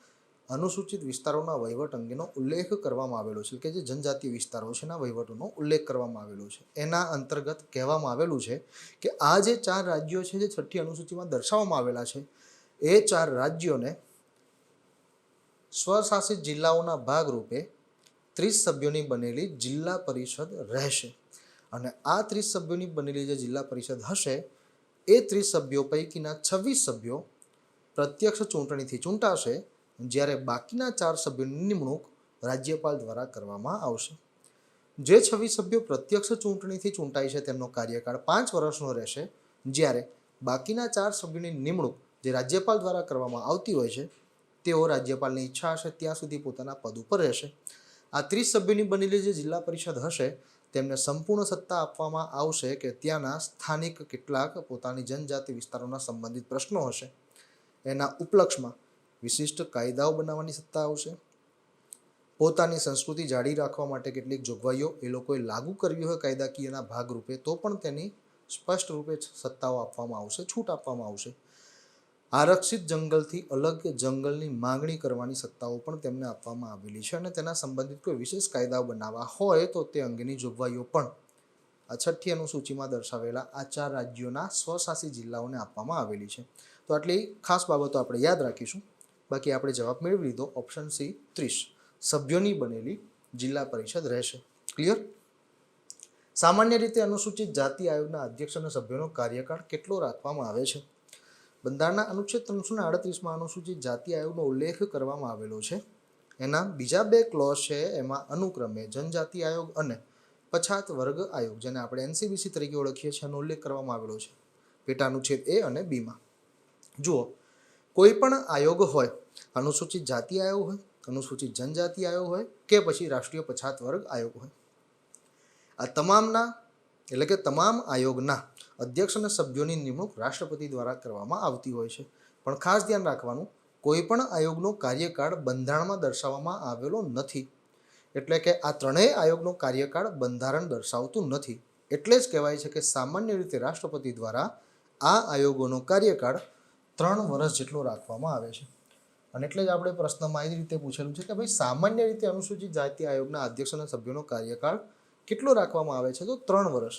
અનુસૂચિત વિસ્તારોના વહીવટ અંગેનો ઉલ્લેખ કરવામાં આવેલો છે કે જે જનજાતિ વિસ્તારો છે એના વહીવટોનો ઉલ્લેખ કરવામાં આવેલો છે. એના અંતર્ગત કહેવામાં આવેલું છે કે આ જે 4 રાજ્યો છે જે 6ઠ્ઠી અનુસૂચિમાં દર્શાવવામાં આવેલા છે એ 4 રાજ્યોને સ્વશાસિત જિલ્લાઓના ભાગરૂપે 30 સભ્યોની બનેલી જિલ્લા પરિષદ રહેશે અને આ 30 સભ્યોની બનેલી જે જિલ્લા પરિષદ હશે એ 30 સભ્યો પૈકીના 26 સભ્યો પ્રત્યક્ષ ચૂંટણીથી ચૂંટાશે, જ્યારે બાકીના 4 સભ્યોની નિમણૂક રાજ્યપાલ દ્વારા કરવામાં આવશે. જે 26 સભ્યો પ્રત્યક્ષ ચૂંટણીથી ચૂંટાય છે તેમનો કાર્યકાળ 5 વર્ષનો રહેશે, જ્યારે બાકીના 4 સભ્યોની નિમણૂક જે રાજ્યપાલ દ્વારા કરવામાં આવતી હોય છે તેઓ રાજ્યપાલની ઈચ્છા હશે ત્યાં સુધી પોતાના પદ ઉપર રહેશે. આ 30 સભ્યોની બનેલી જે જિલ્લા પરિષદ હશે તેમને સંપૂર્ણ સત્તા આપવામાં આવશે કે ત્યાંના સ્થાનિક કેટલાક પોતાની જનજાતિ વિસ્તારોના સંબંધિત પ્રશ્નો હશે એના ઉપલક્ષમાં વિશિષ્ટ કાયદાઓ બનાવવાની સત્તા આવશે. પોતાની સંસ્કૃતિ જાળવી રાખવા માટે કેટલીક જોગવાઈઓ એ લોકોએ લાગુ કરવી હોય કાયદાકીયના ભાગરૂપે તો પણ તેની સ્પષ્ટ રૂપે સત્તાઓ આપવામાં આવશે, છૂટ આપવામાં આવશે. આરક્ષિત જંગલથી અલગ જંગલની માંગણી કરવાની સત્તાઓ પણ તેમને આપવામાં આવેલી છે અને તેના સંબંધિત કોઈ વિશેષ કાયદાઓ બનાવવા હોય તો તે અંગેની જોગવાઈઓ પણ આ 6ઠ્ઠી અનુસૂચિમાં દર્શાવેલા આ 4 રાજ્યોના સ્વશાસિત જિલ્લાઓને આપવામાં આવેલી છે. તો આટલી ખાસ બાબતો આપણે યાદ રાખીશું. બાકી આપણે જવાબ મેળવી લીધો. ઓપ્શન સી 30 સભ્યોની બનેલી જિલ્લા પરિષદ રહેશે. ક્લિયર? સામાન્ય રીતે અનુસૂચિત જાતિ આયોગના અધ્યક્ષ અને સભ્યોનો કાર્યકાળ કેટલો રાખવામાં આવે છે? બંધારણના અનુચ્છેદ 338માં અનુસૂચિત જાતિ આયોગનો ઉલ્લેખ કરવામાં આવેલો છે. એના બીજા 2 ક્લોઝ છે એમાં અનુક્રમે જનજાતિ આયોગ અને પછાત વર્ગ આયોગ જેને આપણે NCBC તરીકે ઓળખીએ છીએ એનો ઉલ્લેખ કરવામાં આવેલો છે પેટા અનુચ્છેદ A અને Bમાં. જુઓ, કોઈ પણ આયોગ હોય, અનુસૂચિત જાતિ આયોગ હોય, અનુસૂચિત જનજાતિ આયોગ હોય કે પછી રાષ્ટ્રીય પછાત વર્ગ આયોગ હોય, આ તમામના એટલે કે તમામ આયોગના અધ્યક્ષ અને સભ્યોની નિમણૂક રાષ્ટ્રપતિ દ્વારા કરવામાં આવતી હોય છે. પણ ખાસ ધ્યાન રાખવાનું, કોઈ પણ આયોગનો કાર્યકાળ બંધારણમાં દર્શાવવામાં આવેલો નથી. એટલે કે આ ત્રણેય આયોગનો કાર્યકાળ બંધારણ દર્શાવતું નથી. એટલે જ કહેવાય છે કે સામાન્ય રીતે રાષ્ટ્રપતિ દ્વારા આ આયોગોનો કાર્યકાળ 3 વર્ષ જેટલો રાખવામાં આવે છે. અને એટલે જ આપણે પ્રશ્નમાં એ રીતે પૂછેલું છે કે ભાઈ સામાન્ય રીતે અનુસૂચિત જાતિ આયોગના અધ્યક્ષ અને સભ્યોનો કાર્યકાળ કેટલો રાખવામાં આવે છે? તો 3 વર્ષ.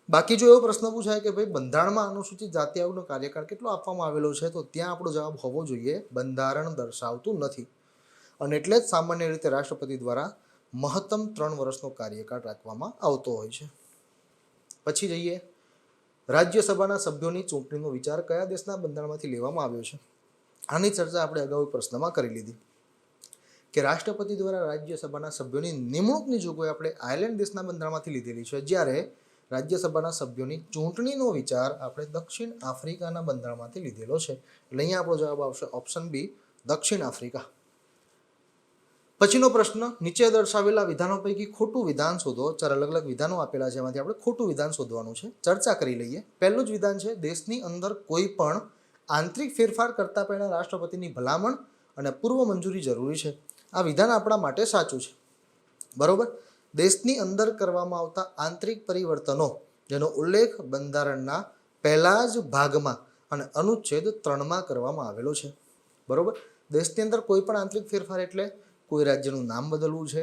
બાકી જો એવો પ્રશ્ન પૂછાય કે ભાઈ બંધારણમાં અનુસૂચિત જાતિ આયોગનો કાર્યકાળ કેટલો આપવામાં આવેલો છે, તો ત્યાં આપણો જવાબ હોવો જોઈએ બંધારણ દર્શાવતું નથી. અને એટલે જ સામાન્ય રીતે રાષ્ટ્રપતિ દ્વારા મહત્તમ 3 વર્ષનો કાર્યકાળ રાખવામાં આવતો હોય છે. પછી જઈએ, રાજ્યસભાના સભ્યોની ચૂંટણીનો વિચાર કયા દેશના બંધારણમાંથી લેવામાં આવ્યો છે? આની ચર્ચા આપણે અગાઉ પ્રશ્નમાં કરી લીધી કે રાષ્ટ્રપતિ દ્વારા રાજ્યસભાના સભ્યોની નિમણૂકની જોગવાઈ આપણે આયર્લેન્ડ દેશના બંધારણમાંથી લીધેલી છે, જ્યારે રાજ્યસભાના સભ્યોની ચૂંટણીનો વિચાર આપણે દક્ષિણ આફ્રિકાના બંધારણમાંથી લીધેલો છે. એટલે અહીંયા આપણો જવાબ આવશે ઓપ્શન બી, દક્ષિણ આફ્રિકા. પછીનો પ્રશ્ન, નીચે દર્શાવેલા વિધાનો પૈકી ખોટું વિધાન શોધો. 4 અલગ અલગ વિધાનો આપેલા છે, એમાંથી આપણે ખોટું વિધાન શોધવાનું છે. ચર્ચા કરી લઈએ. પહેલું જ વિધાન છે, દેશની અંદર કોઈ પણ આંતરિક ફેરફાર કરતા પહેલા રાષ્ટ્રપતિની ભલામણ અને પૂર્વ મંજૂરી જરૂરી છે. આ વિધાન આપણા માટે સાચું છે. બરોબર. દેશની અંદર કરવામાં આવતા આંતરિક પરિવર્તનો જેનો ઉલ્લેખ બંધારણના પહેલા જ ભાગમાં અને અનુચ્છેદ 3માં કરવામાં આવેલો છે. બરોબર. દેશની અંદર કોઈ પણ આંતરિક ફેરફાર એટલે કોઈ રાજ્યનું નામ બદલવું છે,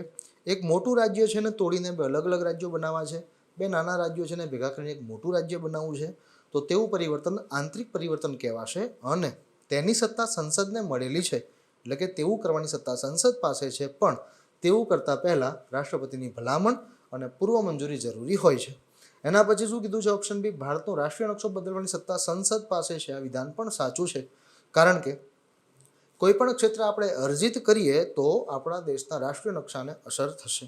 એક મોટું રાજ્ય છે ને તોડીને 2 અલગ અલગ રાજ્યો બનાવવા છે, 2 નાના રાજ્યો છે ને ભેગા કરીને એક મોટું રાજ્ય બનાવવું છે, તો તેવું પરિવર્તન આંતરિક પરિવર્તન કહેવાશે અને તેની સત્તા સંસદને મળેલી છે. એટલે કે તેવું કરવાની સત્તા સંસદ પાસે છે, પણ તેવું કરતાં પહેલાં રાષ્ટ્રપતિની ભલામણ અને પૂર્વ મંજૂરી જરૂરી હોય છે. એના પછી શું કીધું છે? ઓપ્શન બી, ભારતનો રાષ્ટ્રીય નકશો બદલવાની સત્તા સંસદ પાસે છે. આ વિધાન પણ સાચું છે, કારણ કે કોઈ પણ ક્ષેત્ર આપણે અર્જિત કરીએ તો આપણા દેશના રાષ્ટ્રીય નકશાને અસર થશે,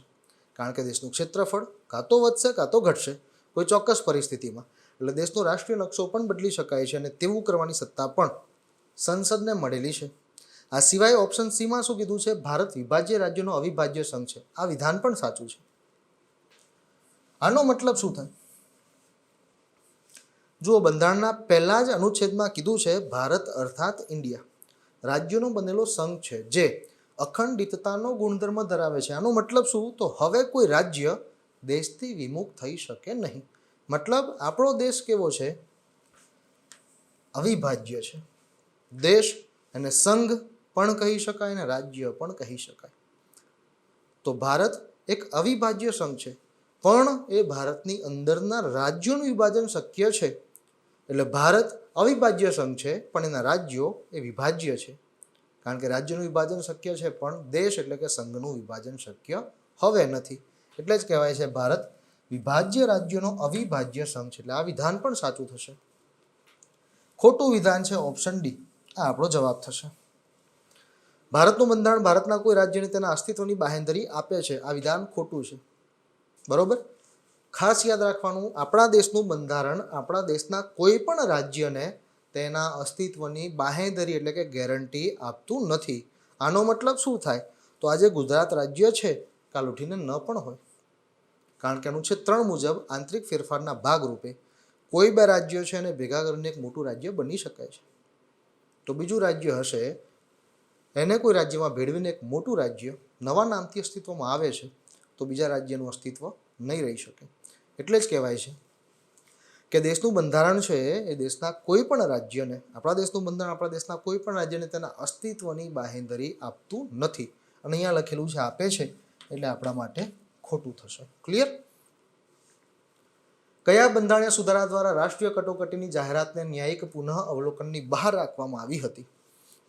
કારણ કે દેશનું ક્ષેત્રફળ કાં તો વધશે કાં તો ઘટશે કોઈ ચોક્કસ પરિસ્થિતિમાં. એટલે દેશનો રાષ્ટ્રીય નકશો પણ બદલી શકાય છે અને તેવું કરવાની સત્તા પણ સંસદને મળેલી છે. આ સિવાય ઓપ્શન સીમાં શું કીધું છે? ભારત વિભાજ્ય રાજ્યોનો અવિભાજ્ય સંઘ છે. આ વિધાન પણ સાચું છે. આનો મતલબ શું થાય? જુઓ, બંધારણના પહેલા જ અનુચ્છેદમાં કીધું છે, ભારત અર્થાત ઇન્ડિયા રાજ્યોનો બનેલો સંઘ છે જે અખંડિતતાનો ગુણધર્મ ધરાવે છે. આનો મતલબ શું? તો હવે કોઈ રાજ્ય દેશથી વિમુખ થઈ શકે નહીં. મતલબ આપણો દેશ કેવો છે? અવિભાજ્ય છે. દેશ અને સંઘ પણ કહી શકાય અને રાજ્ય પણ કહી શકાય. તો ભારત એક અવિભાજ્ય સંઘ છે, પણ એ ભારતની અંદરના રાજ્યોનું વિભાજન શક્ય છે. એટલે ભારત અવિભાજ્ય સંઘ છે, પણ એના રાજ્યો એ વિભાજ્ય છે. કારણ કે રાજ્યનું વિભાજન શક્ય છે, પણ દેશ એટલે કે સંઘનું વિભાજન શક્ય હવે નથી. એટલે જ કહેવાય છે ભારત વિભાજ્ય રાજ્યોનો અવિભાજ્ય સંઘ છે. એટલે આ વિધાન પણ સાચું થશે. ખોટું વિધાન છે ઓપ્શન ડી. આ આપણો જવાબ થશે. ભારતનું બંધારણ ભારતના કોઈ રાજ્યને તેના અસ્તિત્વની બાંહેધરી આપે છે. આ વિધાન ખોટું છે. બરોબર. ખાસ યાદ રાખવાનું, આપણા દેશનું બંધારણ આપણા દેશના કોઈ પણ રાજ્યને તેના અસ્તિત્વની બાંહેધરી એટલે કે ગેરંટી આપતું નથી. આનો મતલબ શું થાય? તો આજે ગુજરાત રાજ્ય છે, કાલ ઉઠીને ન પણ હોય, કારણ કે અનુચ્છેદ 3 મુજબ આંતરિક ફેરફારના ભાગરૂપે કોઈ 2 રાજ્યો છે અને ભેગા કરીને એક મોટું રાજ્ય બની શકાય છે. તો બીજું રાજ્ય હશે, એને કોઈ રાજ્યમાં ભેળવીને એક મોટું રાજ્ય નવા નામથી અસ્તિત્વમાં આવે છે, તો બીજા રાજ્યનું અસ્તિત્વ નહીં રહી શકે. એટલે જ કહેવાય છે કે દેશનું બંધારણ છે એ દેશના કોઈ પણ રાજ્યને, આપણા દેશનું બંધારણ આપણા દેશના કોઈ પણ રાજ્યને તેના અસ્તિત્વની બાંહેધરી આપતું નથી. અને અહીંયા લખેલું છે આપે છે, એટલે આપણા માટે ખોટું થશે. ક્લિયર? કયા બંધારણીય સુધારા દ્વારા રાષ્ટ્રીય કટોકટીની જાહેરાતને ન્યાયિક પુનઃ અવલોકનની બહાર રાખવામાં આવી હતી?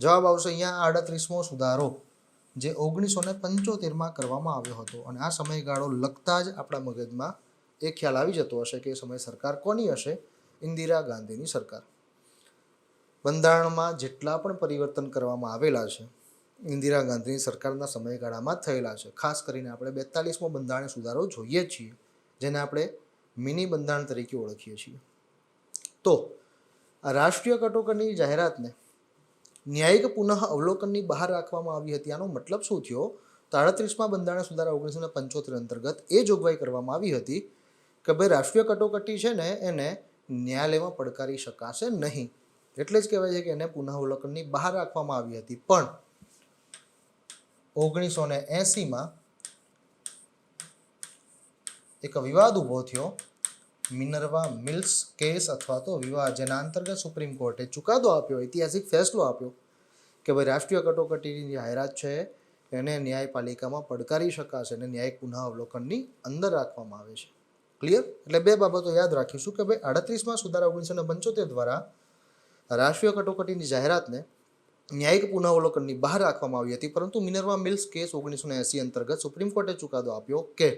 જવાબ આવશે અહીંયા 38મો સુધારો, જે 1975માં કરવામાં આવ્યો હતો. અને આ સમયગાળો લગતા જ આપણા મગજમાં એ ખ્યાલ આવી જતો હશે કે એ સમય સરકાર કોની હશે? ઇન્દિરા ગાંધીની સરકાર. બંધારણમાં જેટલા પણ પરિવર્તન કરવામાં આવેલા છે, ઇન્દિરા ગાંધીની સરકારના સમયગાળામાં થયેલા છે. ખાસ કરીને આપણે 42મો બંધારણીય સુધારો જોઈએ છીએ, જેને આપણે મિની બંધારણ તરીકે ઓળખીએ છીએ. તો આ રાષ્ટ્રીય કટોકટીની જાહેરાતને ન્યાયિક પુનઃ અવલોકનની બહાર રાખવામાં આવી હતી. આનો મતલબ શું થયો? તો 38મા બંધારણીય સુધારા 1975 અંતર્ગત એ જોગવાઈ કરવામાં આવી હતી કે ભાઈ રાષ્ટ્રીય કટોકટી છે ને એને ન્યાયાલયમાં પડકારી શકાશે નહીં. એટલે જ કહેવાય છે કે એને પુનઃ અવલોકનની બહાર રાખવામાં આવી હતી. પણ 1980માં એક વિવાદ ઊભો થયો, મિનર્વા મિલ્સ કેસ અથવા તો વિવાદ, જેના અંતર્ગત સુપ્રીમ કોર્ટે ચુકાદો આપ્યો, ઐતિહાસિક ફેસલો આપ્યો કે ભાઈ રાષ્ટ્રીય કટોકટીની જાહેરાત છે એને ન્યાયપાલિકામાં પડકારી શકાશે અને ન્યાયિક પુનઃ અવલોકનની અંદર રાખવામાં આવે છે. ક્લિયર? એટલે 2 બાબતો યાદ રાખીશું કે ભાઈ 38માં સુધારા 1975 દ્વારા રાષ્ટ્રીય કટોકટીની જાહેરાતને ન્યાયિક પુનઃ અવલોકનની બહાર રાખવામાં આવી હતી, પરંતુ મિનર્વા મિલ્સ કેસ 1980 અંતર્ગત સુપ્રીમ કોર્ટે ચુકાદો આપ્યો કે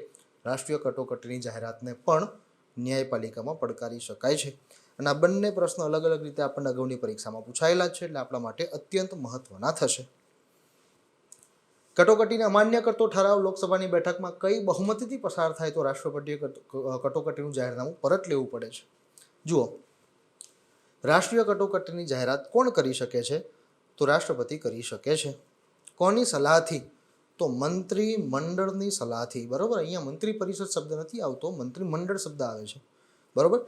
રાષ્ટ્રીય કટોકટીની જાહેરાતને પણ ન્યાયપાલિકામાં પડકારી શકાય છે. અને આ બંને પ્રશ્નો અલગ અલગ રીતે આપણને અગાઉની પરીક્ષામાં પૂછાયેલા છે, એટલે આપણા માટે અત્યંત મહત્વના થશે. કટોકટીને અમાન્ય કરતો ઠરાવ લોકસભાની બેઠકમાં કઈ બહુમતીથી પસાર થાય તો રાષ્ટ્રપતિએ કટોકટીનું જાહેરનામું પરત લેવું પડે છે. જુઓ, રાષ્ટ્રીય કટોકટીની જાહેરાત કોણ કરી શકે છે? તો રાષ્ટ્રપતિ કરી શકે છે. કોની સલાહથી? તો મંત્રી મંડળની સલાહથી. બરોબર, અહીંયા મંત્રી પરિષદ શબ્દ નથી આવતો, મંત્રી મંડળ શબ્દ આવે છે. બરોબર,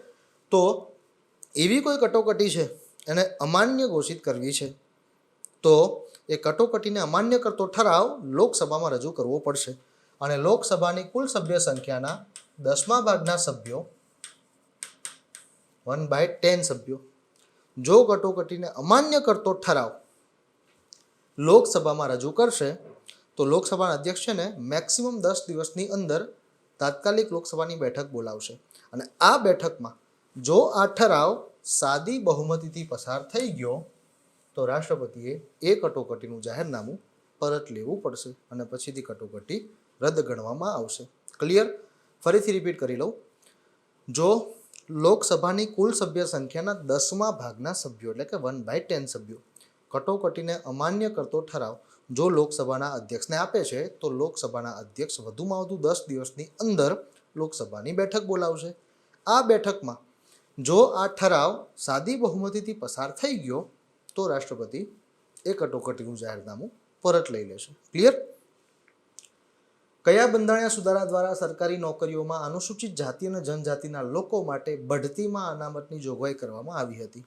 તો એવી કોઈ કટોકટી છે એને અમાન્ય ઘોષિત કરવી છે તો એ કટોકટીને અમાન્ય કરતો ઠરાવ લોકસભામાં રજૂ કરવો પડશે અને લોકસભાની કુલ સભ્ય સંખ્યાના 10મા ભાગના સભ્યો 1/10 સભ્યો જો કટોકટીને અમાન્ય કરતો ઠરાવ લોકસભામાં રજૂ કરશે તો લોકસભાના અધ્યક્ષ છે ને મેક્સિમમ 10 દિવસની અંદર તાત્કાલિક લોકસભાની બેઠક બોલાવશે અને આ બેઠકમાં જો આ ઠરાવ સાદી બહુમતીથી પસાર થઈ ગયો તો રાષ્ટ્રપતિએ એ કટોકટીનું જાહેરનામું પરત લેવું પડશે અને પછીથી કટોકટી રદ ગણવામાં આવશે. ક્લિયર? ફરીથી રિપીટ કરી લઉં. જો લોકસભાની કુલ સભ્ય સંખ્યાના 10મા ભાગના સભ્યો એટલે કે 1/10 સભ્યો કટોકટીને અમાન્ય કરતો ઠરાવ જો લોકસભાના અધ્યક્ષને આપે છે તો લોકસભાના અધ્યક્ષ વધુમાં વધુ 10 દિવસની અંદર લોકસભાની બેઠક બોલાવશે. આ બેઠકમાં જો આ ઠરાવ સાદી બહુમતીથી પસાર થઈ ગયો તો રાષ્ટ્રપતિ એ કટોકટીનું જાહેરનામું પરત લઈ લેશે. ક્લિયર? કયા બંધારણીય સુધારા દ્વારા સરકારી નોકરીઓમાં અનુસૂચિત જાતિ અને જનજાતિના લોકો માટે બઢતીમાં અનામતની જોગવાઈ કરવામાં આવી હતી?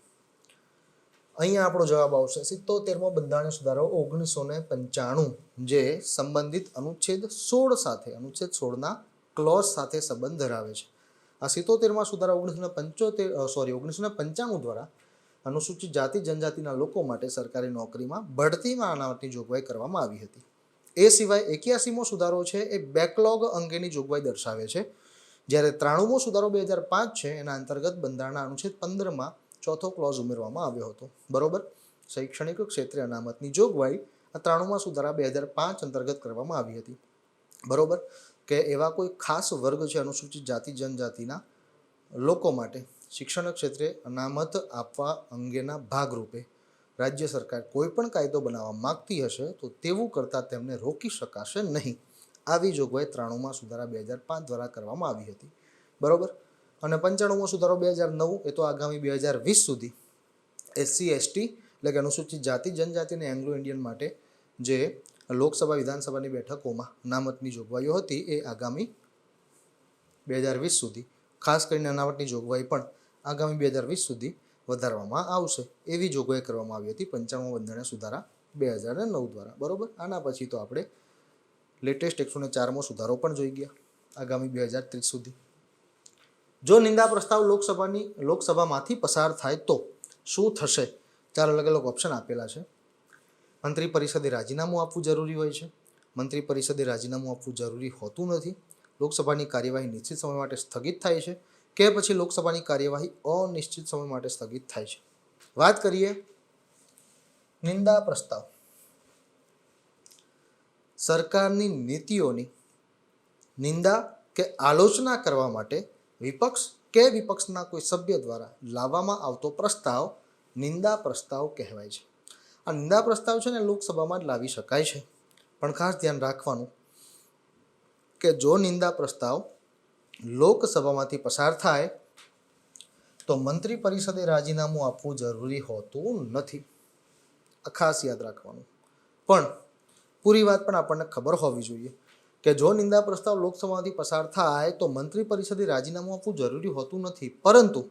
અહીંયા આપણો જવાબ આવશે 77મો બંધારણીય સુધારો 1995 જે સંબંધિત અનુચ્છેદ 16 સાથે અનુચ્છેદ 16ના ક્લોઝ સાથે સંબંધ ધરાવે છે. આ 77મા સુધારા 1995 દ્વારા અનુસૂચિત જાતિ જનજાતિના લોકો માટે સરકારી નોકરીમાં બઢતીમાં અનામતની જોગવાઈ કરવામાં આવી હતી. એ સિવાય 81મો સુધારો છે એ બેકલોગ અંગેની જોગવાઈ દર્શાવે છે, જ્યારે 93મો સુધારો 2005 છે એના અંતર્ગત બંધારણના અનુચ્છેદ 15માં ચોથો ક્લોઝ ઉમેરવામાં આવ્યો હતો. બરોબર, શૈક્ષણિક ક્ષેત્રે અનામતની જોગવાઈ આ 93મા સુધારા 2005 અંતર્ગત કરવામાં આવી હતી. બરોબર, કે એવા કોઈ ખાસ વર્ગ છે અનુસૂચિત જાતિ જનજાતિના લોકો માટે શિક્ષણ ક્ષેત્રે અનામત આપવા અંગેના ભાગરૂપે રાજ્ય સરકાર કોઈ પણ કાયદો બનાવવા માંગતી હશે તો તેવું કરતાં તેમને રોકી શકાશે નહીં. આવી જોગવાઈ 93મા સુધારા 2005 દ્વારા કરવામાં આવી હતી. બરોબર, અને 95મો સુધારો 2009 એ તો આગામી 2020 સુધી SC ST એટલે કે અનુસૂચિત જાતિ જનજાતિ અને એંગ્લો ઇન્ડિયન માટે જે લોકસભા વિધાનસભાની બેઠકોમાં અનામતની જોગવાઈઓ હતી એ આગામી 2020 સુધી, ખાસ કરીને અનામતની જોગવાઈ પણ આગામી 2020 સુધી વધારવામાં આવશે એવી જોગવાઈ કરવામાં આવી હતી 95મો બંધારણીય સુધારા 2009 દ્વારા. બરોબર, આના પછી તો આપણે લેટેસ્ટ 104મો સુધારો પણ જોઈ ગયા આગામી 2030 સુધી. જો નિંદા પ્રસ્તાવ લોકસભામાંથી પસાર થાય તો શું થશે? 4 અલગ અલગ ઓપ્શન આપેલા છે. મંત્રી પરિષદે રાજીનામું આપવું જરૂરી હોય છે, મંત્રી પરિષદે રાજીનામું આપવું જરૂરી હોતું નથી, લોકસભાની કાર્યવાહી નિશ્ચિત સમય માટે સ્થગિત થાય છે કે પછી લોકસભાની કાર્યવાહી અનિશ્ચિત સમય માટે સ્થગિત થાય છે. વાત કરીએ નિંદા પ્રસ્તાવ. સરકારની નીતિઓની નિંદા કે આલોચના કરવા માટે વિપક્ષ કે વિપક્ષના કોઈ સભ્ય દ્વારા લાવવામાં આવતો પ્રસ્તાવ નિંદા પ્રસ્તાવ કહેવાય છે. આ નિંદા પ્રસ્તાવ છે ને લોકસભામાં જ લાવી શકાય છે, પણ ખાસ ધ્યાન રાખવાનું કે જો નિંદા પ્રસ્તાવ લોકસભામાંથી પસાર થાય તો મંત્રી પરિષદે રાજીનામું આપવું જરૂરી હોતું નથી. ખાસ યાદ રાખવાનું. પણ પૂરી વાત પણ આપણને ખબર હોવી જોઈએ કે જો નિંદા પ્રસ્તાવ લોકસભામાંથી પસાર થાય તો મંત્રી પરિષદે રાજીનામું આપવું જરૂરી હોતું નથી, પરંતુ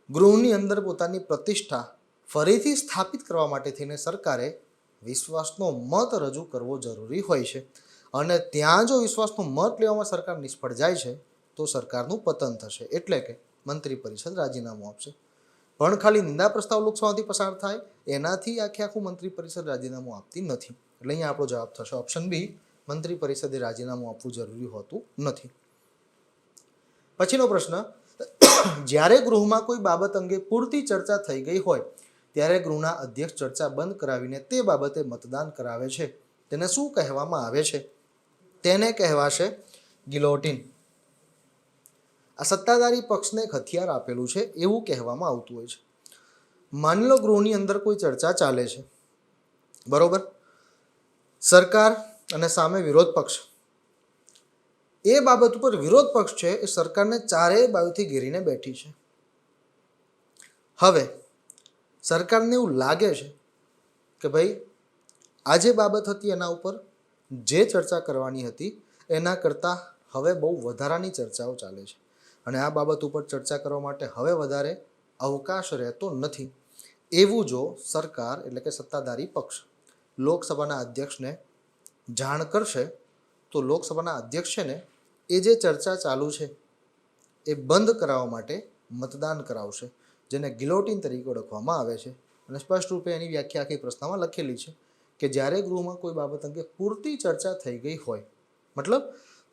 ગૃહની અંદર પોતાની પ્રતિષ્ઠા ફરીથી સ્થાપિત કરવા માટે થઈને સરકારે વિશ્વાસનો મત રજૂ કરવો જરૂરી હોય છે અને ત્યાં જો વિશ્વાસનો મત લેવામાં સરકાર નિષ્ફળ જાય છે તો સરકારનું પતન થશે, એટલે કે મંત્રી પરિષદ રાજીનામું આપશે. પણ ખાલી નિંદા પ્રસ્તાવ લોકસભામાંથી પસાર થાય એનાથી આખું મંત્રી પરિષદ રાજીનામું આપતી નથી. એટલે અહીંયા આપણો જવાબ થશે ઓપ્શન બી, મંત્રી પરિષદે રાજીનામું આપવું જરૂરી હોતું નથી. પછીનો પ્રશ્ન, જ્યારે ગૃહમાં કોઈ બાબત અંગે પૂરતી ચર્ચા થઈ ગઈ હોય ત્યારે ગૃહના અધ્યક્ષ ચર્ચા બંધ કરાવીને તે બાબતે મતદાન કરાવે છે, તેને શું કહેવામાં આવે છે? તેને કહેવાશે ગિલોટીન. આ સત્તાધારી પક્ષને એક હથિયાર આપેલું છે એવું કહેવામાં આવતું હોય છે. માની લો ગૃહની અંદર કોઈ ચર્ચા ચાલે છે, બરોબર, સરકાર અને સામે વિરોધ પક્ષ. એ બાબત ઉપર વિરોધ પક્ષ છે એ સરકારને ચારેય બાજુથી ઘેરીને બેઠી છે. હવે સરકારને એવું લાગે છે કે ભાઈ આ જે બાબત હતી એના ઉપર જે ચર્ચા કરવાની હતી એના કરતાં હવે બહુ વધારાની ચર્ચાઓ ચાલે છે અને આ બાબત ઉપર ચર્ચા કરવા માટે હવે વધારે અવકાશ રહેતો નથી. એવું જો સરકાર એટલે કે સત્તાધારી પક્ષ લોકસભાના અધ્યક્ષને જાણ કરશે તો લોકસભાના અધ્યક્ષ છે ને એ જે ચર્ચા ચાલુ છે એ બંધ કરાવવા માટે મતદાન કરાવશે, જેને ગિલોટીન તરીકે ઓળખવામાં આવે છે. અને સ્પષ્ટ રૂપે એની વ્યાખ્યા આખી પ્રશ્નમાં લખેલી છે કે જ્યારે ગૃહમાં કોઈ બાબત અંગે પૂરતી ચર્ચા થઈ ગઈ હોય, મતલબ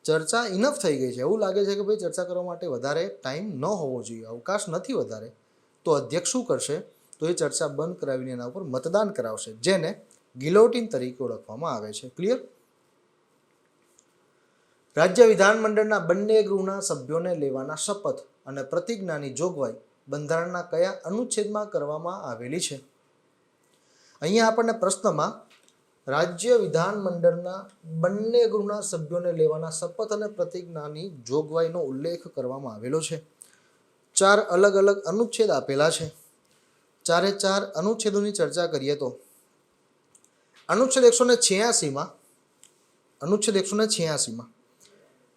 ચર્ચા ઇનફ થઈ ગઈ છે, એવું લાગે છે કે ભાઈ ચર્ચા કરવા માટે વધારે ટાઈમ ન હોવો જોઈએ, અવકાશ નથી વધારે, તો અધ્યક્ષ શું કરશે તો એ ચર્ચા બંધ કરાવીને એના ઉપર મતદાન કરાવશે, જેને ગિલોટીન તરીકે ઓળખવામાં આવે છે. ક્લિયર? રાજ્ય વિધાનમંડળના બંને ગૃહના સભ્યોને લેવાના શપથ અને પ્રતિજ્ઞાની જોગવાઈ બંધારણના કયા અનુચ્છેદમાં કરવામાં આવેલી છે? અહીંયા આપણને પ્રશ્નમાં રાજ્ય વિધાનમંડળના બંને ગૃહના સભ્યોને લેવાના શપથ અને પ્રતિજ્ઞાની જોગવાઈનો ઉલ્લેખ કરવામાં આવેલો છે. 4 અલગ અલગ અનુચ્છેદ આપેલા છે. ચારે ચાર અનુચ્છેદોની ચર્ચા કરીએ તો અનુચ્છેદ 186માં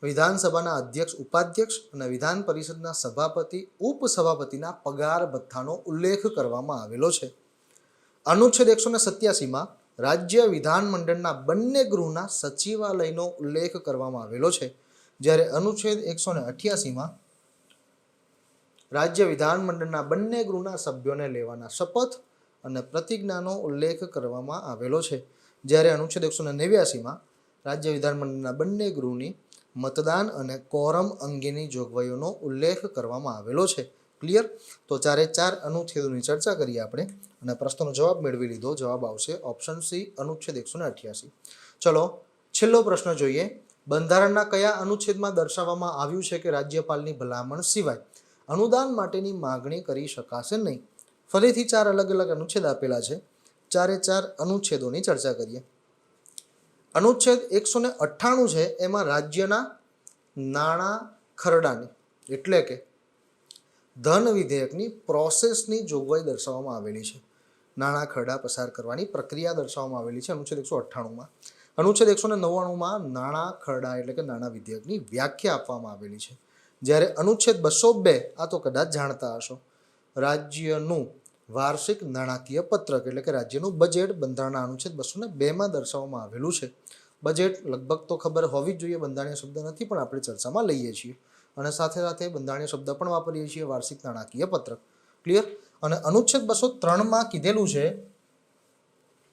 વિધાનસભાના અધ્યક્ષ, ઉપાધ્યક્ષ અને વિધાન પરિષદના સભાપતિ, ઉપસભાપતિના પગાર ભથ્થાનો ઉલ્લેખ કરવામાં આવેલો છે. અનુચ્છેદ 187માં રાજ્ય વિધાનમંડળના બંને ગૃહના સચિવાલયનો ઉલ્લેખ કરવામાં આવેલો છે. જ્યારે અનુચ્છેદ 188માં રાજ્ય વિધાનમંડળના બંને ગૃહના સભ્યોને લેવાના શપથ અને પ્રતિજ્ઞાનો ઉલ્લેખ કરવામાં આવેલો છે. જ્યારે અનુચ્છેદ 189માં રાજ્ય વિધાનમંડળના બંને ગૃહની મતદાન અને કોરમ અંગેની જોગવાઈઓનો ઉલ્લેખ કરવામાં આવેલો છે. ક્લિયર? તો ચારે ચાર અનુચ્છેદોની ચર્ચા કરીએ આપણે અને પ્રશ્નનો જવાબ મેળવી લીધો. જવાબ આવશે ઓપ્શન સી, અનુચ્છેદ 188. ચલો છેલ્લો પ્રશ્ન જોઈએ. બંધારણના કયા અનુચ્છેદમાં દર્શાવવામાં આવ્યું છે કે રાજ્યપાલની ભલામણ સિવાય અનુદાન માટેની માગણી કરી શકાશે નહીં? ફરીથી 4 અલગ અલગ અનુચ્છેદ આપેલા છે. ચારે ચાર અનુચ્છેદોની ચર્ચા કરીએ. અનુચ્છેદ 198 છે એમાં રાજ્યના નાણાં ખરડાની એટલે કે ધન વિધેયકની પ્રોસેસની જોગવાઈ દર્શાવવામાં આવેલી છે. નાણાં ખરડા પસાર કરવાની પ્રક્રિયા દર્શાવવામાં આવેલી છે અનુચ્છેદ 198માં. અનુચ્છેદ 199માં નાણાં ખરડા એટલે કે નાણાં વિધેયકની વ્યાખ્યા આપવામાં આવેલી છે. જ્યારે અનુચ્છેદ 202, આ તો કદાચ જાણતા હશો, રાજ્યનું વાર્ષિક નાણાકીય પત્રક એટલે કે રાજ્યનું બજેટ બંધારણના અનુચ્છેદ 202માં દર્શાવવામાં આવેલું છે. બજેટ લગભગ તો ખબર હોવી જ જોઈએ, બંધારણીય શબ્દ નથી પણ આપણે ચર્ચામાં લઈએ છીએ અને સાથે સાથે બંધારણીય શબ્દ પણ વાપરીએ છીએ, વાર્ષિક નાણાકીય પત્રક. ક્લિયર? અને અનુચ્છેદ 203માં કીધેલું છે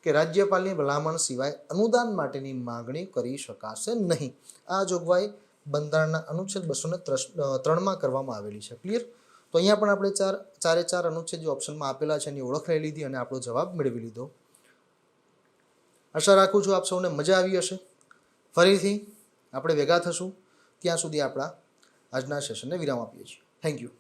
કે રાજ્યપાલની ભલામણ સિવાય અનુદાન માટેની માગણી કરી શકાશે નહીં. આ જોગવાઈ બંધારણના અનુચ્છેદ 203માં કરવામાં આવેલી છે. ક્લિયર? તો અહીંયા પણ આપણે ચારે ચાર અનુચ્છેદ જે ઓપ્શનમાં આપેલા છે એની ઓળખ લઈ લીધી અને આપણો જવાબ મેળવી લીધો. આશા રાખું છું આપ સૌને મજા આવી હશે. ફરીથી આપણે ભેગા થશું. ત્યાં સુધી આપણા આજના સેશનને વિરામ આપીએ છીએ. Thank you.